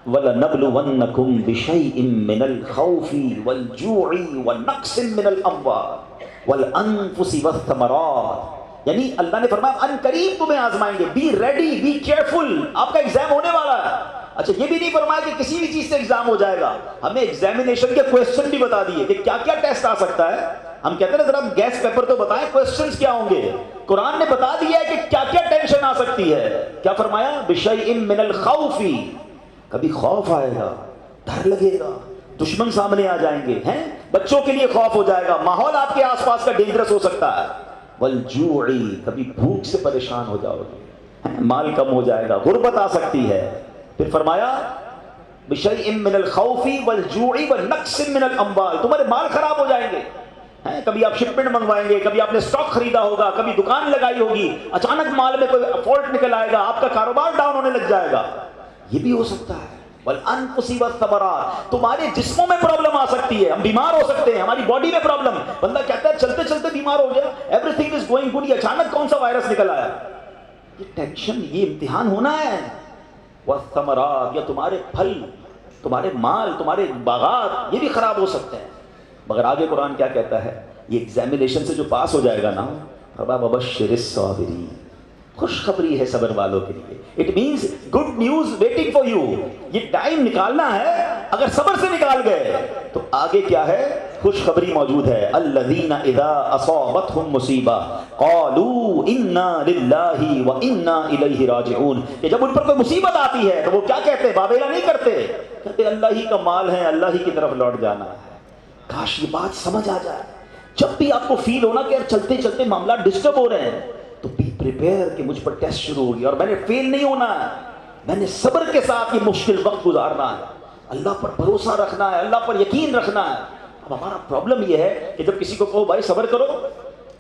وَلَنَبْلُوَنَّكُمْ بِشَيْءٍ مِّنَ الْخَوْفِ وَالْجُوعِ وَنَقْصٍ مِّنَ الْأَمْوَالِ وَالْأَنفُسِ وَالثَّمَرَاتِ، یعنی اللہ نے فرمایا ان قریب تمہیں آزمائیں گے، بی ریڈی، بی کیئرفل، آپ کا ایگزام ہونے والا ہے۔ اچھا یہ بھی نہیں فرمایا کہ کسی بھی چیز سے ایگزام ہو جائے گا، ہمیں ایگزامینیشن کے کویسچن بھی بتا دیے کہ کیا کیا ٹیسٹ آ سکتا ہے۔ ہم کہتے ہیں نا ذرا گیس پیپر تو بتائیں کویسچنز کیا ہوں گے، قرآن نے بتا دیا ہے کہ کیا کیا ٹینشن آ سکتی ہے۔ کیا فرمایا؟ بِشَيْءٍ مِّنَ الْخَوْفِ، کبھی خوف آئے گا، ڈر لگے گا، دشمن سامنے آ جائیں گے، ہیں بچوں کے لیے خوف ہو جائے گا، ماحول آپ کے آس پاس کا ڈینجرس ہو سکتا ہے۔ وَالْجُوعِ، کبھی بھوک سے پریشان ہو جاؤ گے، مال کم ہو جائے گا، غربت آ سکتی ہے۔ پھر فرمایا بِشَيْءٍ مِّنَ الْخَوْفِ وَالْجُوعِ وَنَقْصٍ مِّنَ الْأَمْوَالِ، تمہارے مال خراب ہو جائیں گے، کبھی آپ شپمنٹ منگوائیں گے، کبھی آپ نے اسٹاک خریدا ہوگا، کبھی دکان لگائی ہوگی، اچانک مال میں کوئی فالٹ نکل آئے گا، آپ کا کاروبار ڈاؤن ہونے لگ جائے گا، یہ بھی ہو سکتا ہے۔ وَالْأَنفُسِ وَالثَّمَرَاتِ، تمہارے جسموں میں پرابلم آ سکتی ہے، ہم بیمار ہو سکتے ہیں، ہماری باڈی میں پرابلم، بندہ کہتا ہے چلتے چلتے بیمار ہو گیا، every thing is going good, یہ اچانک کون سا وائرس نکل آیا، یہ ٹینشن، یہ امتحان ہونا ہے۔ وَالثَّمَرَاتِ، یا تمہارے پھل، تمہارے مال، تمہارے باغات، یہ بھی خراب ہو سکتے ہیں۔ مگر آگے قرآن کیا کہتا ہے؟ یہ ایگزامینیشن سے جو پاس ہو جائے گا نا، وَبَشِّرِ الصَّابِرِينَ، خوشخبری ہے صبر والوں کے لیے۔ It means good news waiting for you, یہ ٹائم نکالنا ہے، اگر صبر سے نکال گئے تو آگے کیا ہے؟ خوشخبری موجود ہے۔ الذین اذا اصابتهم مصیبہ قالوا انا للہ وانا الیہ راجعون، کہ جب ان پر کوئی مصیبت آتی ہے تو وہ کیا کہتے ہیں؟ باویلا نہیں کرتے، کہتے اللہ ہی کا مال ہے، اللہ ہی کی طرف لوٹ جانا ہے۔ کاش یہ بات سمجھ آ جائے۔ جب بھی آپ کو فیل ہونا کہ یار چلتے چلتے معاملات ڈسٹرب ہو رہے ہیں تو بی پریپیئر کہ مجھ پر ٹیسٹ شروع ہو گیا اور میں نے فیل نہیں ہونا ہے، میں نے صبر کے ساتھ یہ مشکل وقت گزارنا ہے، اللہ پر بھروسہ رکھنا ہے، اللہ پر یقین رکھنا ہے۔ اب ہمارا پرابلم یہ ہے کہ جب کسی کو کہو بھائی صبر کرو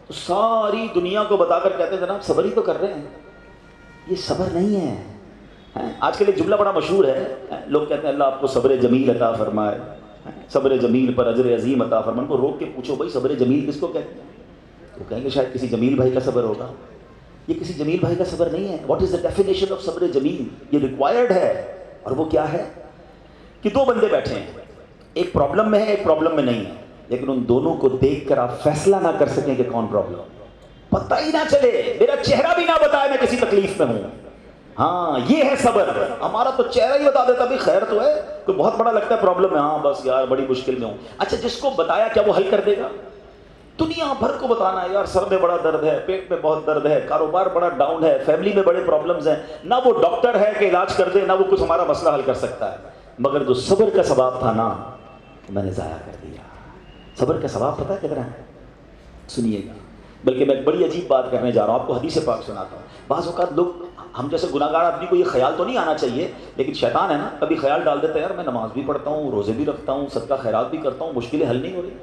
تو ساری دنیا کو بتا کر کہتے ہیں جناب صبر ہی تو کر رہے ہیں، یہ صبر نہیں ہے۔ آج کل ایک جملہ بڑا مشہور ہے، لوگ کہتے ہیں اللہ آپ کو صبر جمیل عطا فرمائے، صبر جمیل پر اجر عظیم عطا فرمائے۔ ان کو روک کے پوچھو بھائی صبر جمیل کس کو کہتے ہیں؟ وہ کہیں گے شاید کسی جمیل بھائی کا صبر ہوگا، یہ کسی جمیل بھائی کا صبر نہیں ہے۔ What is the definition of صبر جمیل؟ یہ ریکوائرڈ ہے، اور وہ کیا ہے کہ دو بندے بیٹھے ہیں، ایک پرابلم میں ہے ایک پرابلم میں نہیں ہے، لیکن ان دونوں کو دیکھ کر آپ فیصلہ نہ کر سکیں کہ کون پرابلم، پتہ ہی نہ چلے، میرا چہرہ بھی نہ بتائے میں کسی تکلیف میں ہوں۔ ہاں یہ ہے صبر۔ ہمارا تو چہرہ ہی بتا دیتا بھی خیر تو ہے، کوئی بہت بڑا لگتا ہے پرابلم ہے، ہاں بس یار بڑی مشکل میں ہوں۔ اچھا جس کو بتایا کیا وہ حل کر دے گا؟ دنیا بھر کو بتانا ہے یار سر میں بڑا درد ہے، پیٹ میں بہت درد ہے، کاروبار بڑا ڈاؤن ہے، فیملی میں بڑے پرابلمز ہیں، نہ وہ ڈاکٹر ہے کہ علاج کر دے، نہ وہ کچھ ہمارا مسئلہ حل کر سکتا ہے۔ مگر جو صبر کا ثواب تھا نا میں نے ضائع کر دیا۔ صبر کا ثواب پتہ ہے کتنا ہے؟ سنیے گا، بلکہ میں ایک بڑی عجیب بات کرنے جا رہا ہوں، آپ کو حدیث پاک سناتا ہوں۔ بعض اوقات لوگ، ہم جیسے گناہ گار آدمی کو یہ خیال تو نہیں آنا چاہیے، لیکن شیطان ہے نا کبھی خیال ڈال دیتا ہے یار میں نماز بھی پڑھتا ہوں، روزے بھی رکھتا ہوں، صدقہ خیرات بھی کرتا ہوں، مشکلیں حل نہیں ہو رہی۔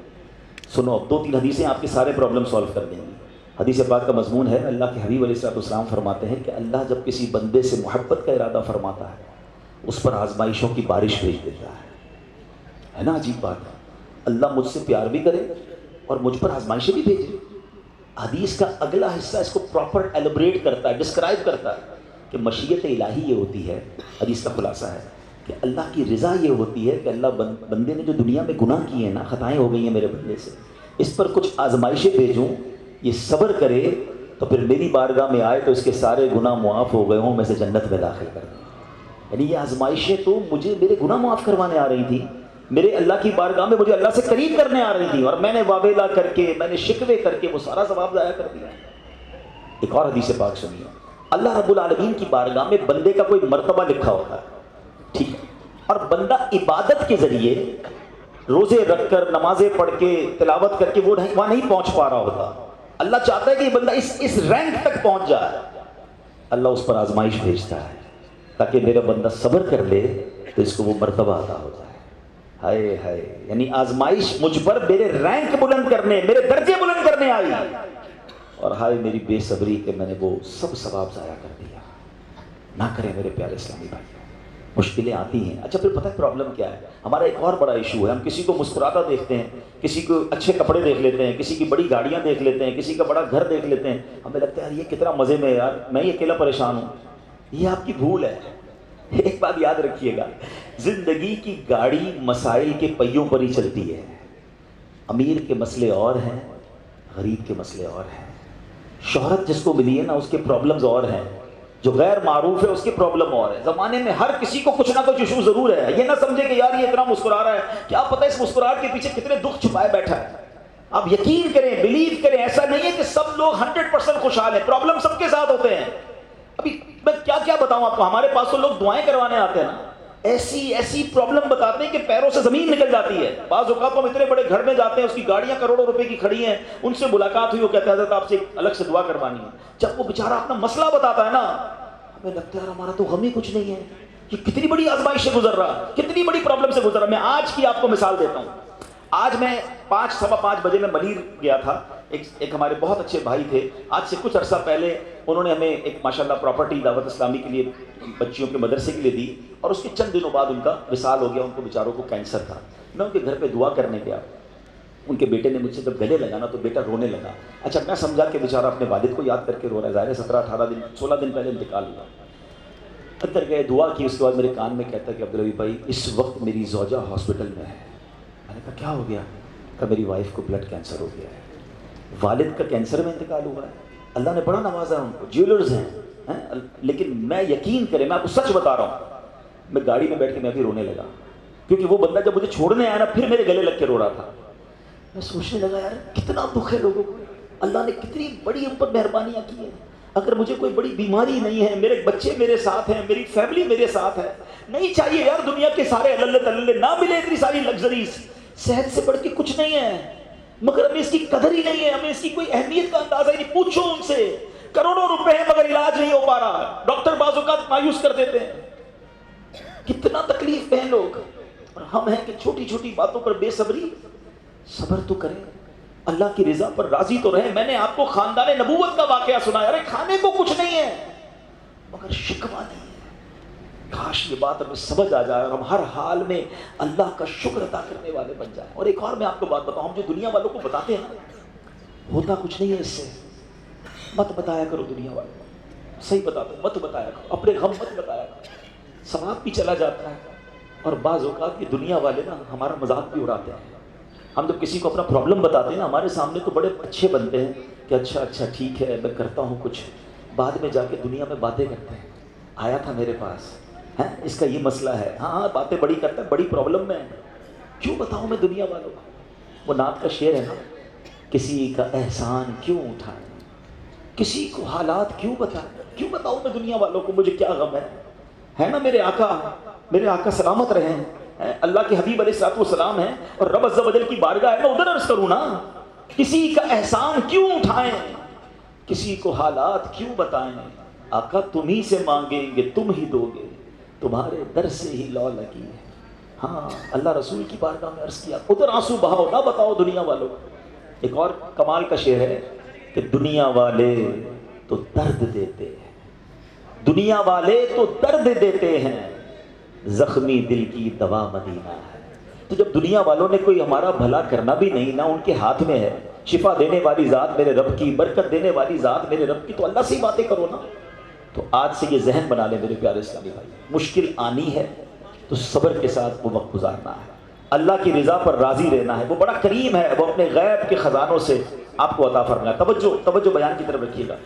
سنو اب 2-3 حدیثیں آپ کے سارے پرابلم سالو کر دیں گی۔ حدیث پاک کا مضمون ہے، اللہ کے حبیب علیہ السلام فرماتے ہیں کہ اللہ جب کسی بندے سے محبت کا ارادہ فرماتا ہے اس پر آزمائشوں کی بارش بھیج دیتا ہے نا عجیب بات ہے، اللہ مجھ سے پیار بھی کرے اور مجھ پر آزمائشیں بھی بھیجے۔ حدیث کا اگلا حصہ اس کو پراپر ایلیبریٹ کرتا ہے، ڈسکرائب کرتا ہے کہ مشیت الہی یہ ہوتی ہے، حدیث کا خلاصہ ہے کہ اللہ کی رضا یہ ہوتی ہے کہ اللہ بندے نے جو دنیا میں گناہ کیے ہیں نا، خطائیں ہو گئی ہیں میرے بندے سے، اس پر کچھ آزمائشیں بھیجوں، یہ صبر کرے تو پھر میری بارگاہ میں آئے تو اس کے سارے گناہ معاف ہو گئے ہوں، میں سے جنت میں داخل کر دوں۔ یعنی یہ آزمائشیں تو مجھے میرے گناہ معاف کروانے آ رہی تھی، میرے اللہ کی بارگاہ میں مجھے اللہ سے قریب کرنے آ رہی تھی، اور میں نے واویلا کر کے، میں نے شکوے کر کے وہ سارا ثواب ضائع کر دیا۔ ایک اور حدیث پاک سنیے، اللہ رب العالمین کی بارگاہ میں بندے کا کوئی مرتبہ لکھا ہوتا ہے، ٹھیک ہے، اور بندہ عبادت کے ذریعے روزے رکھ کر نمازیں پڑھ کے تلاوت کر کے وہ وہاں نہیں پہنچ پا رہا ہوتا. اللہ چاہتا ہے کہ یہ بندہ اس رینک تک پہنچ جائے. اللہ اس پر آزمائش بھیجتا ہے تاکہ میرا بندہ صبر کر لے تو اس کو وہ مرتبہ عطا ہو جائے. ہائے ہائے، یعنی آزمائش مجھ پر میرے رینک بلند کرنے، میرے درجے بلند کرنے آئی، اور ہائے میری بے صبری کہ میں نے وہ سب ثواب ضائع کر دیا. نہ کریں میرے پیارے اسلامی بھائی. مشکلیں آتی ہیں. اچھا پھر پتہ ہے پرابلم کیا ہے؟ ہمارا ایک اور بڑا ایشو ہے، ہم کسی کو مسکراتا دیکھتے ہیں، کسی کو اچھے کپڑے دیکھ لیتے ہیں، کسی کی بڑی گاڑیاں دیکھ لیتے ہیں، کسی کا بڑا گھر دیکھ لیتے ہیں، ہمیں لگتا ہے یار یہ کتنا مزے میں ہے یار، میں ہی اکیلا پریشان ہوں. یہ آپ کی بھول ہے. ایک بات یاد رکھیے گا، زندگی کی گاڑی مسائل کے پہیوں پر ہی چلتی ہے. امیر کے مسئلے اور ہیں، غریب کے مسئلے اور ہیں. شہرت جس کو ملی ہے نا اس کے پرابلمز اور ہیں، جو غیر معروف ہے اس کی پرابلم اور ہے. زمانے میں ہر کسی کو کچھ نہ کچھ ایشو ضرور ہے. یہ نہ سمجھے کہ یار یہ اتنا مسکرا رہا ہے، کیا پتہ اس مسکراہٹ کے پیچھے کتنے دکھ چھپائے بیٹھا ہے. آپ یقین کریں، بلیو کریں، ایسا نہیں ہے کہ سب لوگ 100% خوشحال ہیں. پرابلم سب کے ساتھ ہوتے ہیں. ابھی میں کیا بتاؤں آپ کو، ہمارے پاس تو لوگ دعائیں کروانے آتے ہیں نا، ایسی پرابلم بتاتے ہیں کہ پیروں سے زمین نکل جاتی ہے. بعض اوقات ہم اتنے بڑے گھر میں جاتے ہیں، اس کی گاڑیاں کروڑوں روپے کی کھڑی ہیں، ان سے ملاقات ہوئی، وہ کہتے ہیں حضرت آپ سے الگ سے دعا کروانی ہے. جب وہ بیچارہ اپنا مسئلہ بتاتا ہے نا، ہمیں لگتا ہے ہمارا تو غم ہی کچھ نہیں ہے، کہ کتنی بڑی آزمائش سے گزر رہا، کتنی بڑی پرابلم سے گزر رہا. میں آج کی آپ کو مثال دیتا ہوں. آج میں 5:15 بجے میں ملیر گیا تھا. ایک ہمارے بہت اچھے بھائی تھے، آج سے کچھ عرصہ پہلے انہوں نے ہمیں ایک ماشاءاللہ پراپرٹی دعوت اسلامی کے لیے بچیوں کے مدرسے کے لیے دی، اور اس کے چند دنوں بعد ان کا وصال ہو گیا. ان کو بیچاروں کو کینسر تھا. میں ان کے گھر پہ دعا کرنے گیا. ان کے بیٹے نے مجھ سے جب گلے لگانا تو بیٹا رونے لگا. اچھا میں سمجھا کہ بیچارہ اپنے والد کو یاد کر کے رو رہا ہے، ظاہر ہے 17-18 دن 16 دن پہلے انتقال ہوا. اندر گئے، دعا کی، اس کے بعد میرے کان میں کہتا ہے کہ عبدالوہی بھائی اس وقت میری زوجہ ہاسپٹل میں ہے. میں نے کہا کیا ہو گیا؟ کہ میری وائف کو بلڈ کینسر ہو گیا ہے. والد کا کینسر میں انتقال ہوا ہے. اللہ نے بڑا نوازا ہے ان کو، جیولرز ہیں. لیکن میں یقین کریں، میں آپ کو سچ بتا رہا ہوں، میں گاڑی میں بیٹھ کے میں بھی رونے لگا، کیونکہ وہ بندہ جب مجھے چھوڑنے آیا نا پھر میرے گلے لگ کے رو رہا تھا. میں سوچنے لگا یار کتنا دکھ ہے لوگوں کو، اللہ نے کتنی بڑی ان پر مہربانیاں کی ہیں. اگر مجھے کوئی بڑی بیماری نہیں ہے، میرے بچے میرے ساتھ ہیں، میری فیملی میرے ساتھ ہے، نہیں چاہیے یار دنیا کے سارے اللہ نہ ملے اتنی ساری لگژریز، صحت سے بڑھ کے کچھ نہیں ہے، مگر ہمیں اس کی قدر ہی نہیں ہے، ہمیں اس کی کوئی اہمیت کا اندازہ ہی نہیں. پوچھو ان سے، کروڑوں روپے ہیں مگر علاج نہیں ہو پا رہا، ڈاکٹر بعض اوقات مایوس کر دیتے ہیں. کتنا تکلیف میں ہیں لوگ، اور ہم ہیں کہ چھوٹی چھوٹی باتوں پر بے صبری. صبر تو کریں، اللہ کی رضا پر راضی تو رہیں. میں نے آپ کو خاندان نبوت کا واقعہ سنایا. ارے کھانے کو کچھ نہیں ہے مگر شکوہ نہیں ہے. کاش یہ بات ہمیں سمجھ آ جائے اور ہم ہر حال میں اللہ کا شکر ادا کرنے والے بن جائیں. اور ایک اور میں آپ کو بات بتاؤں، ہم جو دنیا والوں کو بتاتے ہیں ہوتا کچھ نہیں ہے اس سے. مت بتایا کرو دنیا والوں کو، صحیح بتاتے مت بتایا کرو، اپنے غم مت بتایا کرو، ثواب بھی چلا جاتا ہے. اور بعض اوقات یہ دنیا والے نا ہمارا مذاق بھی اڑاتے ہیں. ہم جب کسی کو اپنا پرابلم بتاتے ہیں نا، ہمارے سامنے تو بڑے اچھے بنتے ہیں کہ اچھا ٹھیک ہے میں کرتا ہوں کچھ. بعد میں جا کے دنیا میں باتیں کرتے ہیں، آیا تھا میرے پاس، ہے اس کا یہ مسئلہ ہے، ہاں باتیں بڑی کرتا ہے، بڑی پرابلم میں ہے. کیوں بتاؤں میں دنیا والوں کو؟ وہ نعت کا شعر ہے نا، کسی کا احسان کیوں اٹھائیں، کسی کو حالات کیوں بتائیں. کیوں بتاؤں میں دنیا والوں کو مجھے کیا غم ہے نا. میرے آقا سلامت رہیں، اللہ کے حبیب علیہ الصلوۃ والسلام ہیں، اور رب عز و جل کی بارگاہ ہے، میں ادھر عرض کروں نا. کسی کا احسان کیوں اٹھائیں، کسی کو حالات کیوں بتائیں. آقا تم ہی سے مانگیں گے تم ہی دو گے، تمہارے در سے ہی لو لگی ہے. ہاں اللہ رسول کی بارگاہ میں عرض کیا، ادھر آنسو بہاؤ، نہ بتاؤ دنیا والوں کو. ایک اور کمال کا شعر ہے کہ دنیا والے تو درد دیتے ہیں، دنیا والے تو درد دیتے ہیں، زخمی دل کی دوا مدینہ ہے. تو جب دنیا والوں نے کوئی ہمارا بھلا کرنا بھی نہیں، نہ ان کے ہاتھ میں ہے، شفا دینے والی ذات میرے رب کی، برکت دینے والی ذات میرے رب کی، تو اللہ سے ہی باتیں کرو نا. تو آج سے یہ ذہن بنا لیں میرے پیارے اسلامی بھائی، مشکل آنی ہے تو صبر کے ساتھ وہ وقت گزارنا ہے، اللہ کی رضا پر راضی رہنا ہے. وہ بڑا کریم ہے، وہ اپنے غیب کے خزانوں سے آپ کو عطا فرمائے. توجہ بیان کی طرف رکھیے گا.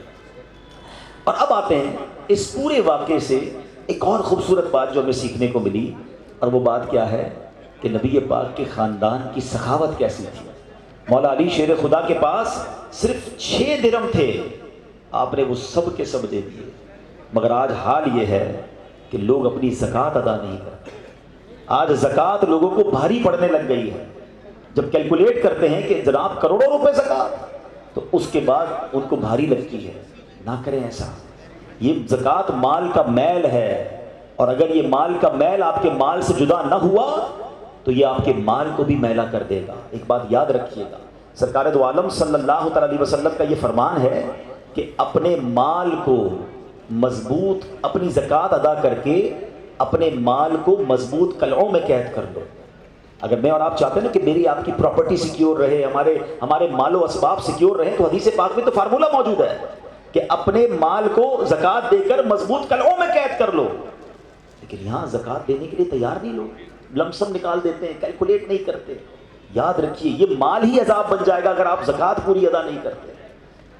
اور اب آتے ہیں اس پورے واقعے سے ایک اور خوبصورت بات جو ہمیں سیکھنے کو ملی، اور وہ بات کیا ہے کہ نبی پاک کے خاندان کی سخاوت کیسی تھی. مولا علی شیر خدا کے پاس صرف 6 درہم تھے، آپ نے وہ سب کے سب دے دیے. مگر آج حال یہ ہے کہ لوگ اپنی زکوٰۃ ادا نہیں کرتے. آج زکوٰۃ لوگوں کو بھاری پڑنے لگ گئی ہے. جب کیلکولیٹ کرتے ہیں کہ جناب کروڑوں روپے زکوٰۃ، تو اس کے بعد ان کو بھاری لگتی ہے. نہ کریں ایسا. یہ زکوٰۃ مال کا میل ہے، اور اگر یہ مال کا میل آپ کے مال سے جدا نہ ہوا تو یہ آپ کے مال کو بھی میلا کر دے گا. ایک بات یاد رکھیے گا، سرکار دو عالم صلی اللہ تعالی علیہ وسلم کا یہ فرمان ہے کہ اپنے مال کو مضبوط، اپنی زکوٰۃ ادا کر کے اپنے مال کو مضبوط قلعوں میں قید کر دو. اگر میں اور آپ چاہتے ہیں نا کہ میری آپ کی پراپرٹی سیکیور رہے، ہمارے مال و اسباب سیکیور رہے، تو حدیث پاک میں تو فارمولہ موجود ہے کہ اپنے مال کو زکوٰۃ دے کر مضبوط قلعوں میں قید کر لو. لیکن یہاں زکوٰۃ دینے کے لیے تیار نہیں لوگ، لم سم نکال دیتے ہیں، کیلکولیٹ نہیں کرتے. یاد رکھیے یہ مال ہی عذاب بن جائے گا اگر آپ زکوٰۃ پوری ادا نہیں کرتے.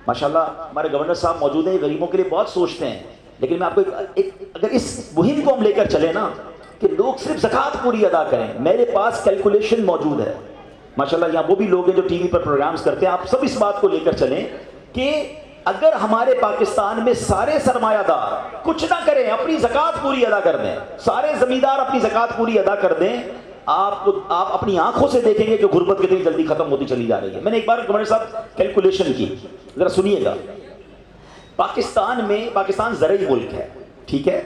ماشاءاللہ ہمارے گورنر صاحب موجود ہیں، غریبوں کے لیے بہت سوچتے ہیں. لیکن میں آپ کو اگر اس مہم کو ہم لے کر چلیں نا کہ لوگ صرف زکوٰۃ پوری ادا کریں، میرے پاس کیلکولیشن موجود ہے. ماشاءاللہ یہاں وہ بھی لوگ ہیں جو ٹی وی پر پروگرامز کرتے ہیں، آپ سب اس بات کو لے کر چلیں کہ اگر ہمارے پاکستان میں سارے سرمایہ دار کچھ نہ کریں، اپنی زکوٰۃ پوری ادا کر دیں، سارے زمیندار اپنی زکوٰۃ پوری ادا کر دیں، آپ اپنی آنکھوں سے دیکھیں گے کہ غربت کتنی جلدی ختم ہوتی چلی جا رہی ہے. میں نے ایک بار گورنر صاحب کیلکولیشن کی، ذرا سنیے گا. پاکستان زرعی ملک ہے، ٹھیک ہے،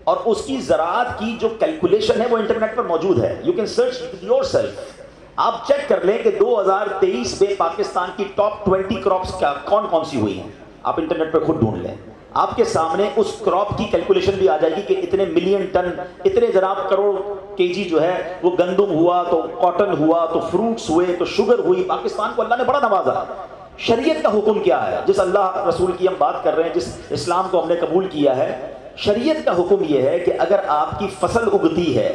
اور اس کی زراعت کی جو کیلکولیشن ہے وہ انٹرنیٹ پر موجود ہے. You can search your self. آپ چیک کر لیں کہ 2023 میں پاکستان کی ٹاپ 20 کراپس کون کون سی ہوئی ہیں. آپ انٹرنیٹ پر خود ڈھونڈ لیں، آپ کے سامنے اس کراپ کی کیلکولیشن بھی آ جائے گی کہ اتنے ملین ٹن، اتنے جناب کروڑ کے جی جو ہے وہ گندم ہوا، تو کاٹن ہوا، تو فروٹس ہوئے، تو شوگر ہوئی. پاکستان کو اللہ نے بڑا نوازا. شریعت کا حکم کیا ہے؟ جس اللہ رسول کی ہم بات کر رہے ہیں، جس اسلام کو ہم نے قبول کیا ہے، شریعت کا حکم یہ ہے کہ اگر آپ کی فصل اگتی ہے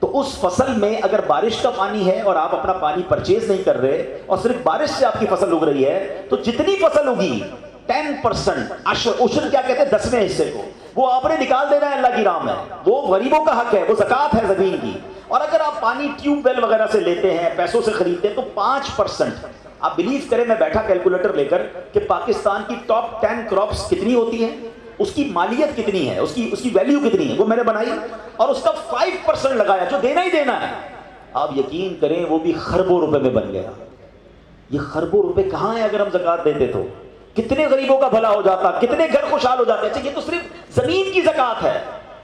تو اس فصل میں اگر بارش کا پانی ہے اور آپ اپنا پانی پرچیز نہیں کر رہے اور صرف بارش سے آپ کی فصل اگ رہی ہے، تو جتنی فصل اگی 10% عشر کیا کہتے ہیں 10ویں حصے کو، وہ آپ نے نکال دینا ہے اللہ کی راہ میں. وہ غریبوں کا حق ہے، وہ زکوٰۃ ہے زمین کی. اور اگر آپ پانی ٹیوب ویل وغیرہ سے لیتے ہیں، پیسوں سے خریدتے ہیں، تو 5%. آپ بلیو کریں، میں بیٹھا کیلکولیٹر لے کر کہ پاکستان کی ٹاپ 10 کراپس کتنی ہوتی ہیں، اس کی مالیت کتنی ہے، اس کی ویلیو کتنی ہے، وہ میں نے بنائی اور اس کا 5% لگایا جو دینا ہی دینا ہے. آپ یقین کریں وہ بھی خربوں روپے میں بن گیا. یہ خربوں روپے کہاں ہیں اگر ہم زکوٰۃ دیتے تو؟ کتنے غریبوں کا بھلا ہو جاتا، کتنے گھر خوشحال ہو جاتے. اچھا یہ تو صرف زمین کی زکوٰۃ ہے،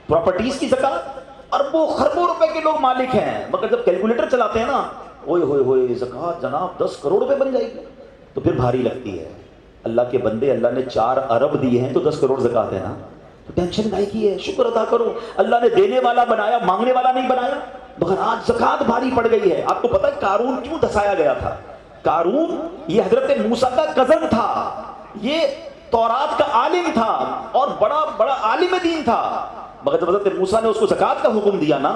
پراپرٹیز کی زکوٰۃ، اور وہ خربوں روپے کے لوگ مالک ہیں. مگر جب کیلکولیٹر چلاتے ہیں نا، اوئے ہوئے ہوئے زکوٰۃ جناب 10 کروڑ روپے بن جائے گی، تو پھر بھاری لگتی ہے. اللہ کے بندے، اللہ نے 4 ارب دیے ہیں تو 10 کروڑ زکوٰۃ ہے نا، تو ٹینشن کائے کی ہے؟ شکر ادا کرو. اللہ نے دینے والا بنایا، مانگنے والا نہیں بنایا. مگر آج زکوٰۃ بھاری پڑ گئی ہے. آپ کو پتہ ہے قارون کیوں دھسایا گیا تھا؟ قارون یہ حضرت موسیٰ کا کزن تھا، یہ تورات کا عالم تھا اور بڑا عالم دین تھا. مگر جب حضرت موسیٰ نے اس کو زکوٰۃ کا حکم دیا نا،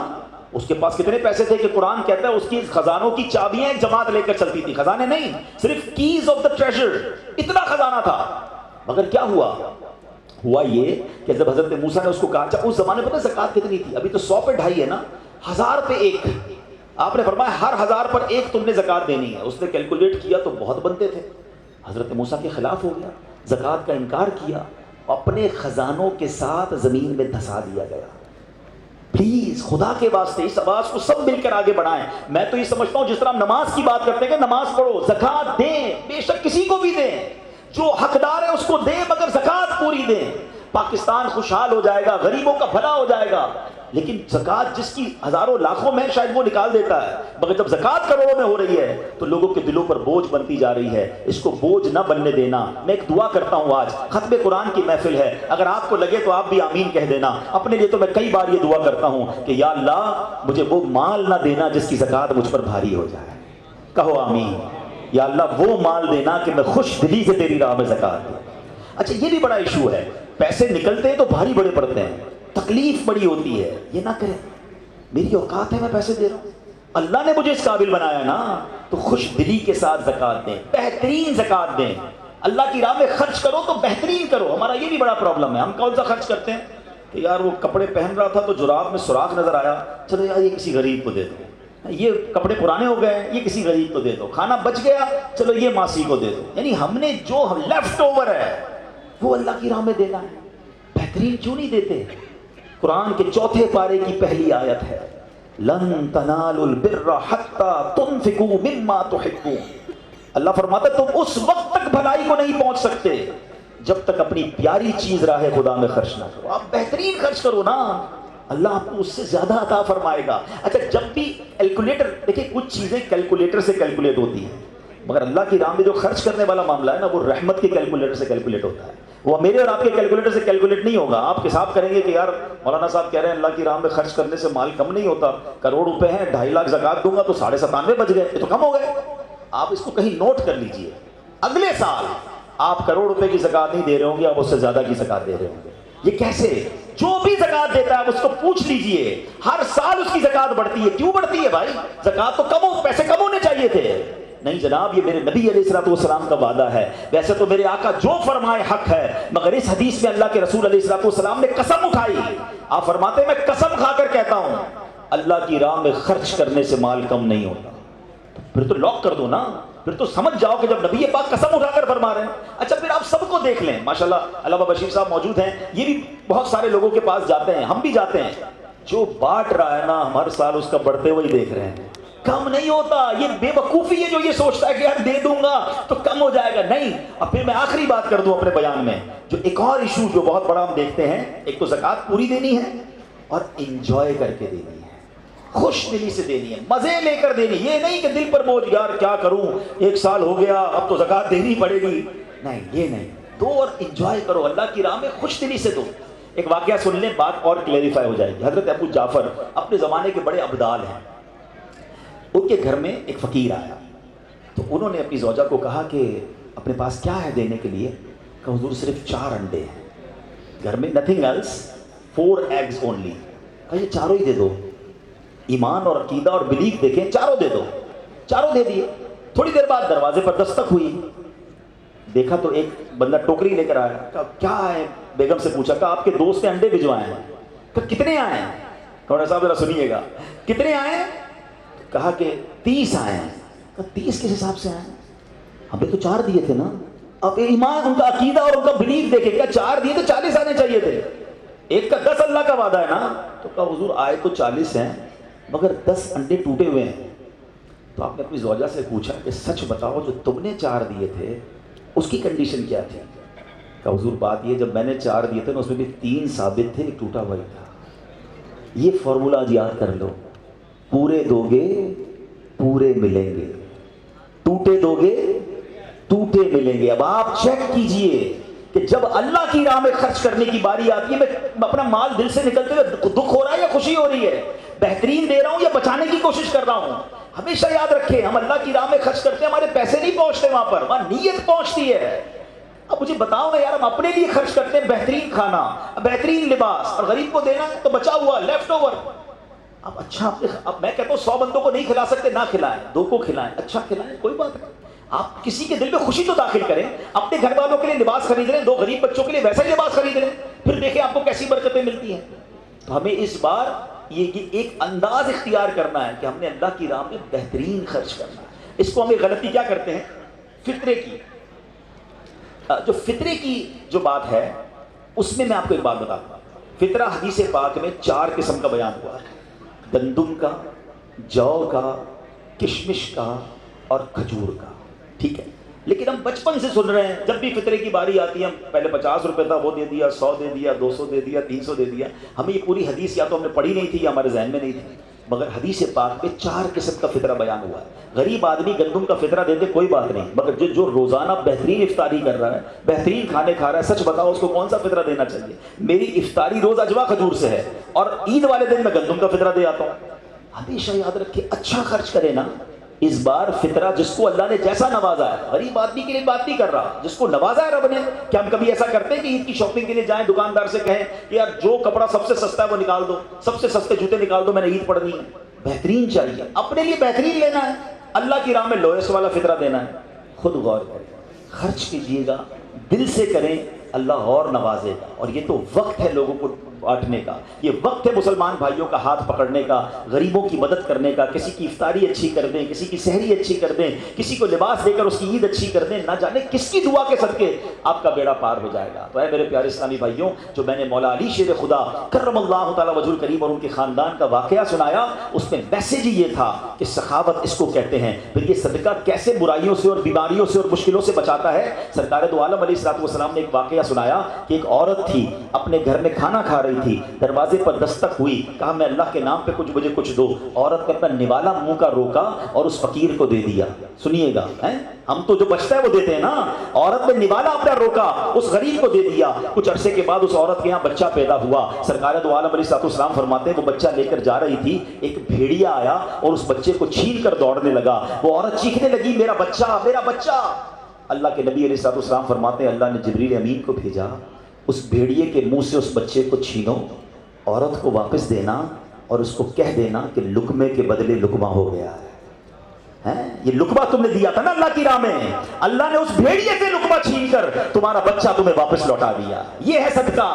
اس کے پاس کتنے پیسے تھے کہ قرآن کہتا ہے اس کی خزانوں کی چابیاں ایک جماعت لے کر چلتی تھی. خزانے نہیں، صرف کیز آف دا ٹریجر، اتنا خزانہ تھا. مگر کیا ہوا یہ کہ جب حضرت موسیٰ نے اس کو کہا، اس زمانے پتہ زکوٰۃ کتنی تھی؟ ابھی تو 100 پہ 2.5 ہے نا، 1000 پہ 1. آپ نے فرمایا ہر 1000 پر 1 تم نے زکوٰۃ دینی ہے. اس نے کیلکولیٹ کیا تو بہت بنتے تھے. حضرت موسیٰ کے خلاف ہو گیا، زکوٰۃ کا انکار کیا، اپنے خزانوں کے ساتھ زمین میں دھسا دیا گیا. پلیز خدا کے واسطے اس آواز کو سب مل کر آگے بڑھائیں. میں تو یہ سمجھتا ہوں جس طرح ہم نماز کی بات کرتے ہیں کہ نماز پڑھو، زکوٰۃ دیں، بے شک کسی کو بھی دیں، جو حقدار ہے اس کو دیں، مگر زکوٰۃ پوری دیں. پاکستان خوشحال ہو جائے گا، غریبوں کا بھلا ہو جائے گا. لیکن زکوٰۃ جس کی ہزاروں لاکھوں میں شاید وہ نکال دیتا ہے، مگر جب زکوٰۃ کروڑوں میں ہو رہی ہے تو لوگوں کے دلوں پر بوجھ بنتی جا رہی ہے. اس کو بوجھ نہ بننے دینا. میں ایک دعا کرتا ہوں، آج ختم قرآن کی محفل ہے، اگر آپ کو لگے تو آپ بھی آمین کہہ دینا. اپنے لیے تو میں کئی بار یہ دعا کرتا ہوں کہ یا اللہ مجھے وہ مال نہ دینا جس کی زکوٰۃ مجھ پر بھاری ہو جائے. کہو آمین. یا اللہ وہ مال دینا کہ میں خوش دلی سے تیری راہ میں زکوٰۃ دوں. اچھا یہ بھی بڑا ایشو ہے، پیسے نکلتے ہیں تو بھاری بڑے پڑتے ہیں، تکلیف بڑی ہوتی ہے. یہ نہ کریں، میری اوقات ہے، میں پیسے دے رہا ہوں، اللہ نے مجھے اس قابل بنایا نا، تو خوش دلی کے ساتھ زکوٰۃ دیں، بہترین زکوٰۃ دیں. اللہ کی راہ میں خرچ کرو تو بہترین کرو. ہمارا یہ بھی بڑا پرابلم ہے، ہم کون سا خرچ کرتے ہیں کہ یار وہ کپڑے پہن رہا تھا تو جراب میں سوراخ نظر آیا، چلو یار یہ کسی غریب کو دے دو. یہ کپڑے پرانے ہو گئے، یہ کسی غریب کو دے دو. کھانا بچ گیا، چلو یہ ماسی کو دے دو. یعنی ہم نے جو لیفٹ اوور ہے وہ اللہ کی راہ میں دینا ہے. بہترین کیوں نہیں دیتے؟ قرآن کے 4 پارے کی پہلی آیت ہے، لن تنالوا البر حتى تنفقوا مما تحبون. اللہ فرماتا ہے تم اس وقت تک بھلائی کو نہیں پہنچ سکتے جب تک اپنی پیاری چیز راہ خدا میں خرچ نہ کرو. آپ بہترین خرچ کرو نا, اللہ آپ کو اس سے زیادہ عطا فرمائے گا. اچھا جب بھی کیلکولیٹر, دیکھیں کچھ چیزیں کیلکولیٹر سے کیلکولیٹ ہوتی ہیں, مگر اللہ کی راہ میں جو خرچ کرنے والا معاملہ ہے نا, وہ رحمت کے کیلکولیٹر سے کیلکولیٹ ہوتا ہے. وہ میرے اور آپ کے کیلکولیٹر سے کیلکولیٹ نہیں ہوگا. آپ حساب کریں گے کہ یار مولانا صاحب کہہ رہے ہیں اللہ کی راہ میں خرچ کرنے سے مال کم نہیں ہوتا, کروڑ روپے ہیں 2.5 لاکھ زکات دوں گا تو 97.5 بچ گئے, یہ تو کم ہو گئے. آپ اس کو کہیں نوٹ کر لیجئے, اگلے سال آپ کروڑ روپے کی زکات نہیں دے رہے ہوں گے, آپ اس سے زیادہ کی زکات دے رہے ہوں گے. یہ کیسے؟ جو بھی زکات دیتا ہے آپ اس کو پوچھ لیجئے, ہر سال اس کی زکات بڑھتی ہے. کیوں بڑھتی ہے بھائی؟ زکات تو کم ہو, پیسے کم ہونے چاہیے تھے. نہیں جناب, یہ میرے نبی علیہ الصلوۃ والسلام کا وعدہ ہے. ویسے تو میرے آقا جو فرمائے حق ہے, مگر اس حدیث میں اللہ کے رسول علیہ الصلوۃ والسلام نے قسم اٹھائی. آپ فرماتے ہیں میں قسم کھا کر کہتا ہوں اللہ کی راہ میں خرچ کرنے سے مال کم نہیں ہوتا. پھر تو لاک کر دو نا, پھر تو سمجھ جاؤ کہ جب نبی پاک قسم اٹھا کر فرما رہے ہیں. اچھا پھر آپ سب کو دیکھ لیں, ماشاءاللہ علامہ بشیر صاحب موجود ہیں, یہ بھی بہت سارے لوگوں کے پاس جاتے ہیں, ہم بھی جاتے ہیں. جو بانٹ رہا ہے نا, ہم ہر سال اس کا بڑھتے ہوئے دیکھ رہے ہیں, کم نہیں ہوتا. یہ بے وقوفی ہے جو یہ سوچتا ہے کہ یار دے دوں گا تو کم ہو جائے گا. نہیں. اب پھر میں آخری بات کر دوں اپنے بیان میں, جو ایک اور ایشو جو بہت بڑا ہم دیکھتے ہیں, ایک تو زکوٰۃ پوری دینی ہے اور انجوائے کر کے دینی ہے, خوش دلی سے دینی ہے, مزے لے کر دینی. یہ نہیں کہ دل پر بوجھ, یار کیا کروں 1 سال ہو گیا اب تو زکوٰۃ دینی پڑے گی. نہیں, یہ نہیں. دو اور انجوائے کرو, اللہ کی راہ میں خوش دلی سے دو. ایک واقعہ سن لیں, بات اور کلیریفائی ہو جائے گی. حضرت ابو جعفر اپنے زمانے کے بڑے ابدال ہیں. ان کے گھر میں ایک فقیر آیا, تو انہوں نے اپنی زوجہ کو کہا کہ اپنے پاس کیا ہے دینے کے لیے؟ کہ حضور صرف 4 انڈے ہیں گھر میں, نتھنگ ایلس, 4 ایگز اونلی. کہا یہ 4 ہی دے دو. ایمان اور عقیدہ اور بلیف دیکھیں, 4 دے دو. 4 دے دیے. تھوڑی دیر بعد دروازے پر دستک ہوئی, دیکھا تو ایک بندہ ٹوکری لے کر آیا. کہا کیا ہے؟ بیگم سے پوچھا. کہا آپ کے دوست نے انڈے بھجوائے ہیں. کہا کتنے آئے ہیں؟ کہا صاحب ذرا سنیے گا, کتنے آئے ہیں؟ کہا کہ 30 آئے ہیں. کہا 30 کس حساب سے آئے ہیں؟ ہمیں تو 4 دیے تھے نا. اب ایمان, ان کا عقیدہ اور ان کا بلیف دیکھیں, کیا 4 دیے تو 40 آنے چاہیے تھے. ایک کا 10 اللہ کا وعدہ ہے نا. تو کہا حضور آئے تو 40 ہیں مگر 10 انڈے ٹوٹے ہوئے ہیں. تو آپ نے اپنی زوجہ سے پوچھا کہ سچ بتاؤ جو تم نے 4 دیے تھے اس کی کنڈیشن کیا تھی؟ کہا حضور بات یہ, جب میں نے 4 دیے تھے نا اس میں بھی 3 ثابت تھے, ایک ٹوٹا ہوا ہی تھا. یہ فارمولہ یاد کر لو, پورے دو گے پورے ملیں گے, ٹوٹے دو گے ٹوٹے ملیں گے. اب آپ چیک کیجئے کہ جب اللہ کی راہ میں خرچ کرنے کی باری آتی ہے, میں اپنا مال دل سے نکلتے ہوئے دکھ ہو رہا ہے یا خوشی ہو رہی ہے, بہترین دے رہا ہوں یا بچانے کی کوشش کر رہا ہوں. ہمیشہ یاد رکھیں, ہم اللہ کی راہ میں خرچ کرتے ہیں, ہمارے پیسے نہیں پہنچتے وہاں پر, وہاں نیت پہنچتی ہے. اب مجھے بتاؤ نا یار, ہم اپنے لیے خرچ کرتے ہیں بہترین کھانا, بہترین لباس, اور غریب کو دینا ہے تو بچا ہوا لیفٹ اوور. اب اچھا, اب میں کہتا ہوں 100 بندوں کو نہیں کھلا سکتے, نہ کھلائیں, 2 کو کھلائیں, اچھا کھلائیں, کوئی بات نہیں. آپ کسی کے دل میں خوشی تو داخل کریں, اپنے گھر والوں کے لیے لباس خرید لیں, 2 غریب بچوں کے لیے ویسا ہی لباس خرید لیں, پھر دیکھیں آپ کو کیسی برکتیں ملتی ہیں. تو ہمیں اس بار یہ ایک انداز اختیار کرنا ہے کہ ہم نے اللہ کی راہ میں بہترین خرچ کرنا ہے. اس کو ہمیں غلطی کیا کرتے ہیں, فطرے کی. جو فطرے کی جو بات ہے اس میں آپ کو ایک بات بتاتا ہوں. فطرہ حدیث پاک میں 4 قسم کا بیان ہوا ہے, گندم کا, جو کا, کشمش کا اور کھجور کا. ٹھیک ہے, لیکن ہم بچپن سے سن رہے ہیں, جب بھی فطرے کی باری آتی ہے, ہم پہلے 50 روپے تھا وہ دے دیا, 100 دے دیا, 200 دے دیا, 300 دے دیا. ہمیں یہ پوری حدیث یا تو ہم نے پڑھی نہیں تھی یا ہمارے ذہن میں نہیں تھی, مگر حدیث پاک میں 4 قسم کا فطرہ بیان ہوا ہے. غریب آدمی گندم کا فطرہ دے دے کوئی بات نہیں, مگر جو روزانہ بہترین افطاری کر رہا ہے, بہترین کھانے کھا رہا ہے, سچ بتاؤ اس کو کون سا فطرہ دینا چاہیے؟ میری افطاری روز اجوا کھجور سے ہے, اور عید والے دن میں گندم کا فطرہ دے آتا ہوں. ہمیشہ یاد رکھے, اچھا خرچ کرے نا. اس بار فطرہ جس کو اللہ نے جیسا نوازا ہے, غریب آدمی کے لیے بات نہیں کر رہا, جس کو نوازا ہے رب نے. کہ ہم کبھی ایسا کرتے ہیں کہ عید کی شاپنگ کے لیے جائیں, دکاندار سے کہیں کہ یار جو کپڑا سب سے سستا ہے وہ نکال دو, سب سے سستے جوتے نکال دو, میں نے عید پڑھنی ہے. بہترین چاہیے, اپنے لیے بہترین لینا ہے, اللہ کی راہ میں لوئسٹ والا فطرہ دینا ہے. خود غور کریں, خرچ کیجیے گا, دل سے کریں, اللہ اور نوازے گا. اور یہ تو وقت ہے لوگوں کو بانٹنے کا، یہ وقت ہے مسلمان بھائیوں کا ہاتھ پکڑنے کا، غریبوں کی مدد کرنے کا، کسی کی افطاری اچھی کر دیں، کسی کی سحری اچھی کر دیں، کسی کو لباس دے کر اس کی عید اچھی کر دیں، نہ جانے کس کی دعا کے صدقے آپ کا بیڑا پار ہو جائے گا۔ تو اے میرے پیارے اسلامی بھائیوں، جو میں نے مولا علی شیر خدا کرم اللہ تعالی وجہ الکریم اور ان کے خاندان کا واقعہ سنایا، اس میں میسج ہی یہ تھا کہ سخاوت اس کو کہتے ہیں۔ پھر یہ صدقہ کیسے برائیوں سے اور بیماریوں سے اور مشکلوں سے بچاتا ہے؟ سرکار دو عالم علیہ الصلوۃ والسلام نے ایک واقعہ سنایا کہ ایک عورت تھی، اپنے گھر میں کھانا کھا رہی تھی، دروازے پر دستک ہوئی، کہا میں اللہ کے نام پہ مجھے کچھ دو۔ عورت نے اپنا نوالا منہ کا روکا اور اس فقیر کو دے دیا۔ سنیے گا، ہم تو جو بچتا ہے وہ دیتے ہیں نا، عورت نے نوالا اپنا روکا، اس غریب کو دے دیا۔ کچھ عرصے کے بعد اس عورت کے یہاں بچہ پیدا ہوا۔ سرکار دو عالم علیہ الصلوۃ والسلام فرماتے ہیں وہ بچہ لے کر جا رہی تھی، ایک بھیڑیا آیا اور اس بچے کو چھین کر دوڑنے لگا۔ وہ عورت چیخنے لگی میرا بچہ، میرا بچہ۔ اللہ کے نبی علیہ الصلوۃ والسلام فرماتے ہیں اللہ نے جبریل امین کو بھیجا، اس بھیڑیے کے منہ سے اس بچے کو چھینو، عورت کو واپس دینا اور اس کو کہہ دینا کہ لقمے کے بدلے لقمہ ہو گیا ہے۔ یہ لقمہ تم نے دیا تھا نا اللہ کی راہ میں، اللہ نے اس بھیڑیے سے لقمہ چھین کر تمہارا بچہ تمہیں واپس لوٹا دیا۔ یہ ہے صدقہ،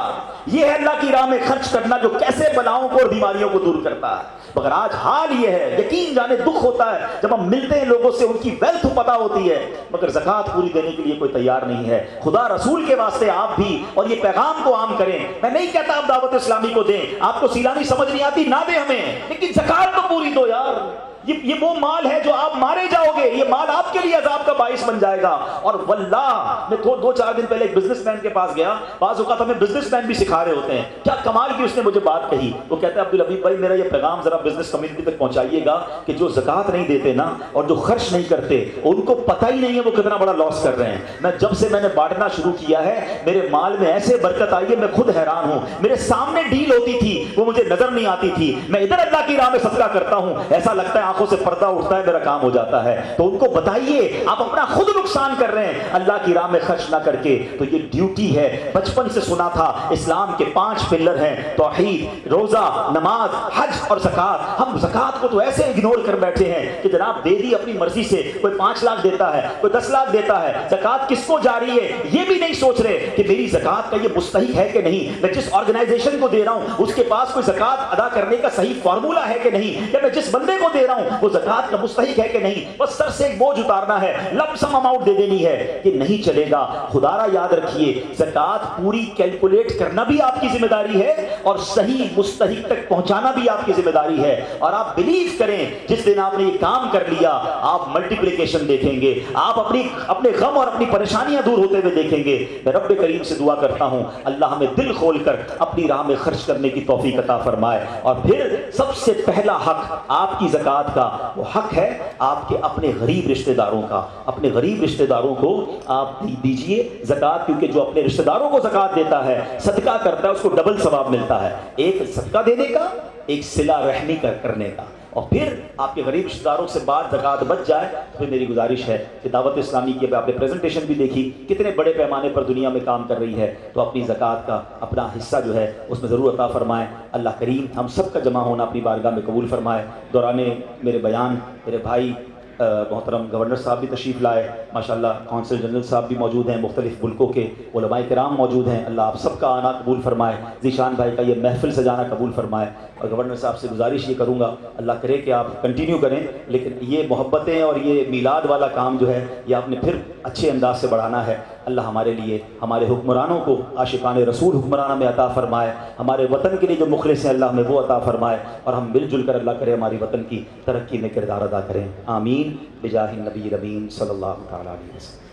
یہ ہے اللہ کی راہ میں خرچ کرنا جو کیسے بلاؤں کو اور بیماریوں کو دور کرتا ہے۔ مگر آج حال یہ ہے، یقین جانے دکھ ہوتا ہے جب ہم ملتے ہیں لوگوں سے، ان کی ویلتھ پتہ ہوتی ہے مگر زکوٰۃ پوری دینے کے لیے کوئی تیار نہیں ہے۔ خدا رسول کے واسطے آپ بھی اور یہ پیغام کو عام کریں۔ میں نہیں کہتا آپ دعوت اسلامی کو دیں، آپ کو سیلانی سمجھ نہیں آتی نہ دیں ہمیں، لیکن زکوٰۃ تو پوری دو یار۔ یہ وہ مال ہے جو آپ مارے جاؤ گے، یہ مال آپ کے لیے عذاب کا باعث بن جائے گا۔ اور واللہ میں دو چار دن پہلے ایک بزنس مین کے پاس گیا، بعض اوقات ہمیں بزنس مین بھی سکھا رہے ہوتے ہیں، کیا کمال کی اس نے مجھے بات کہی۔ وہ کہتا ہے عبدالحبیب بھائی میرا یہ پیغام ذرا بزنس کمیونٹی تک پہنچائیے گا کہ جو زکوٰۃ نہیں دیتے نا اور جو خرچ نہیں کرتے ان کو پتہ ہی نہیں ہے وہ کتنا بڑا لاس کر رہے ہیں۔ جب سے میں نے بانٹنا شروع کیا ہے میرے مال میں ایسے برکت آئی ہے میں خود حیران ہوں۔ میرے سامنے ڈیل ہوتی تھی وہ مجھے نظر نہیں آتی تھی، میں ادھر اللہ کی راہ میں صدقہ کرتا ہوں، ایسا لگتا ہے آنکھوں سے پردہ اٹھتا ہے، میرا کام ہو جاتا ہے۔ تو ان کو بتائیے آپ اپنا خود نقصان کر رہے ہیں اللہ کی راہ میں خرچ نہ کر کے۔ تو یہ ڈیوٹی ہے، بچپن سے سنا تھا اسلام کے 5 پلر ہیں، توحید، روزہ، نماز، حج اور زکوٰۃ۔ ہم زکوٰۃ کو تو ایسے اگنور کر بیٹھے ہیں کہ جناب دے دی اپنی مرضی سے، کوئی 5 لاکھ دیتا ہے، کوئی 10 لاکھ دیتا ہے، زکوٰۃ کس کو جاری ہے یہ بھی نہیں سوچ رہے کہ میری زکوٰۃ کا یہ مستحق ہے کہ نہیں، میں جس آرگنائزیشن کو دے رہا ہوں اس کے پاس کوئی زکوٰۃ ادا کرنے کا صحیح فارمولہ ہے کہ نہیں، یا میں جس بندے کو دے رہا ہوں وہ زکوٰۃ کا مستحق ہے کہ نہیں، بس سر سے ایک بوجھ اتارنا ہے، لم سم اماؤنٹ دے دینی ہے، یہ نہیں چلے گا۔ خدا را یاد رکھیے زکوٰۃ پوری کیلکولیٹ کرنا بھی آپ کی ذمہ داری ہے اور صحیح مستحق تک پہنچانا بھی آپ کی ذمہ داری ہے۔ اور آپ بلیو کریں جس دن آپ نے یہ کام کر لیا آپ ملٹیپلیکیشن دیکھیں گے، آپ اپنے غم اور اپنی پریشانیاں دور ہوتے ہوئے دیکھیں گے۔ میں رب کریم سے دعا کرتا ہوں اللہ ہمیں دل کھول کر اپنی راہ میں خرچ کرنے کی توفیق عطا فرمائے۔ اور پھر سب سے پہلا حق آپ کی زکوٰۃ کا وہ حق ہے آپ کے اپنے غریب رشتہ داروں کا۔ اپنے غریب رشتہ داروں کو آپ دیجئے زکوٰۃ، کیونکہ جو اپنے رشتہ داروں کو زکوٰۃ دیتا ہے صدقہ کرتا ہے اس کو ڈبل ثواب ملتا ہے، ایک صدقہ دینے کا، ایک صلہ رحمی کرنے کا۔ اور پھر آپ کے غریب رشتہ داروں سے بعد زکوٰۃ بچ جائے تو میری گزارش ہے کہ دعوت اسلامی کی آپ نے پریزنٹیشن بھی دیکھی کتنے بڑے پیمانے پر دنیا میں کام کر رہی ہے، تو اپنی زکوٰۃ کا اپنا حصہ جو ہے اس میں ضرور عطا فرمائیں۔ اللہ کریم ہم سب کا جمع ہونا اپنی بارگاہ میں قبول فرمائے۔ دوران میرے بیان میرے بھائی محترم گورنر صاحب بھی تشریف لائے، ماشاءاللہ کونسل جنرل صاحب بھی موجود ہیں، مختلف ملکوں کے علماء کرام موجود ہیں، اللہ آپ سب کا آنا قبول فرمائے، ذیشان بھائی کا یہ محفل سجانا قبول فرمائے۔ اور گورنر صاحب سے گزارش یہ کروں گا اللہ کرے کہ آپ کنٹینیو کریں، لیکن یہ محبتیں اور یہ میلاد والا کام جو ہے یہ آپ نے پھر اچھے انداز سے بڑھانا ہے۔ اللہ ہمارے لیے ہمارے حکمرانوں کو عاشقان رسول حکمرانہ میں عطا فرمائے، ہمارے وطن کے لیے جو مخلص ہیں اللہ ہمیں وہ عطا فرمائے، اور ہم مل جل کر اللہ کرے ہماری وطن کی ترقی میں کردار ادا کریں۔ آمین بجاہ النبی الامین صلی اللہ تعالیٰ علیہ وسلم۔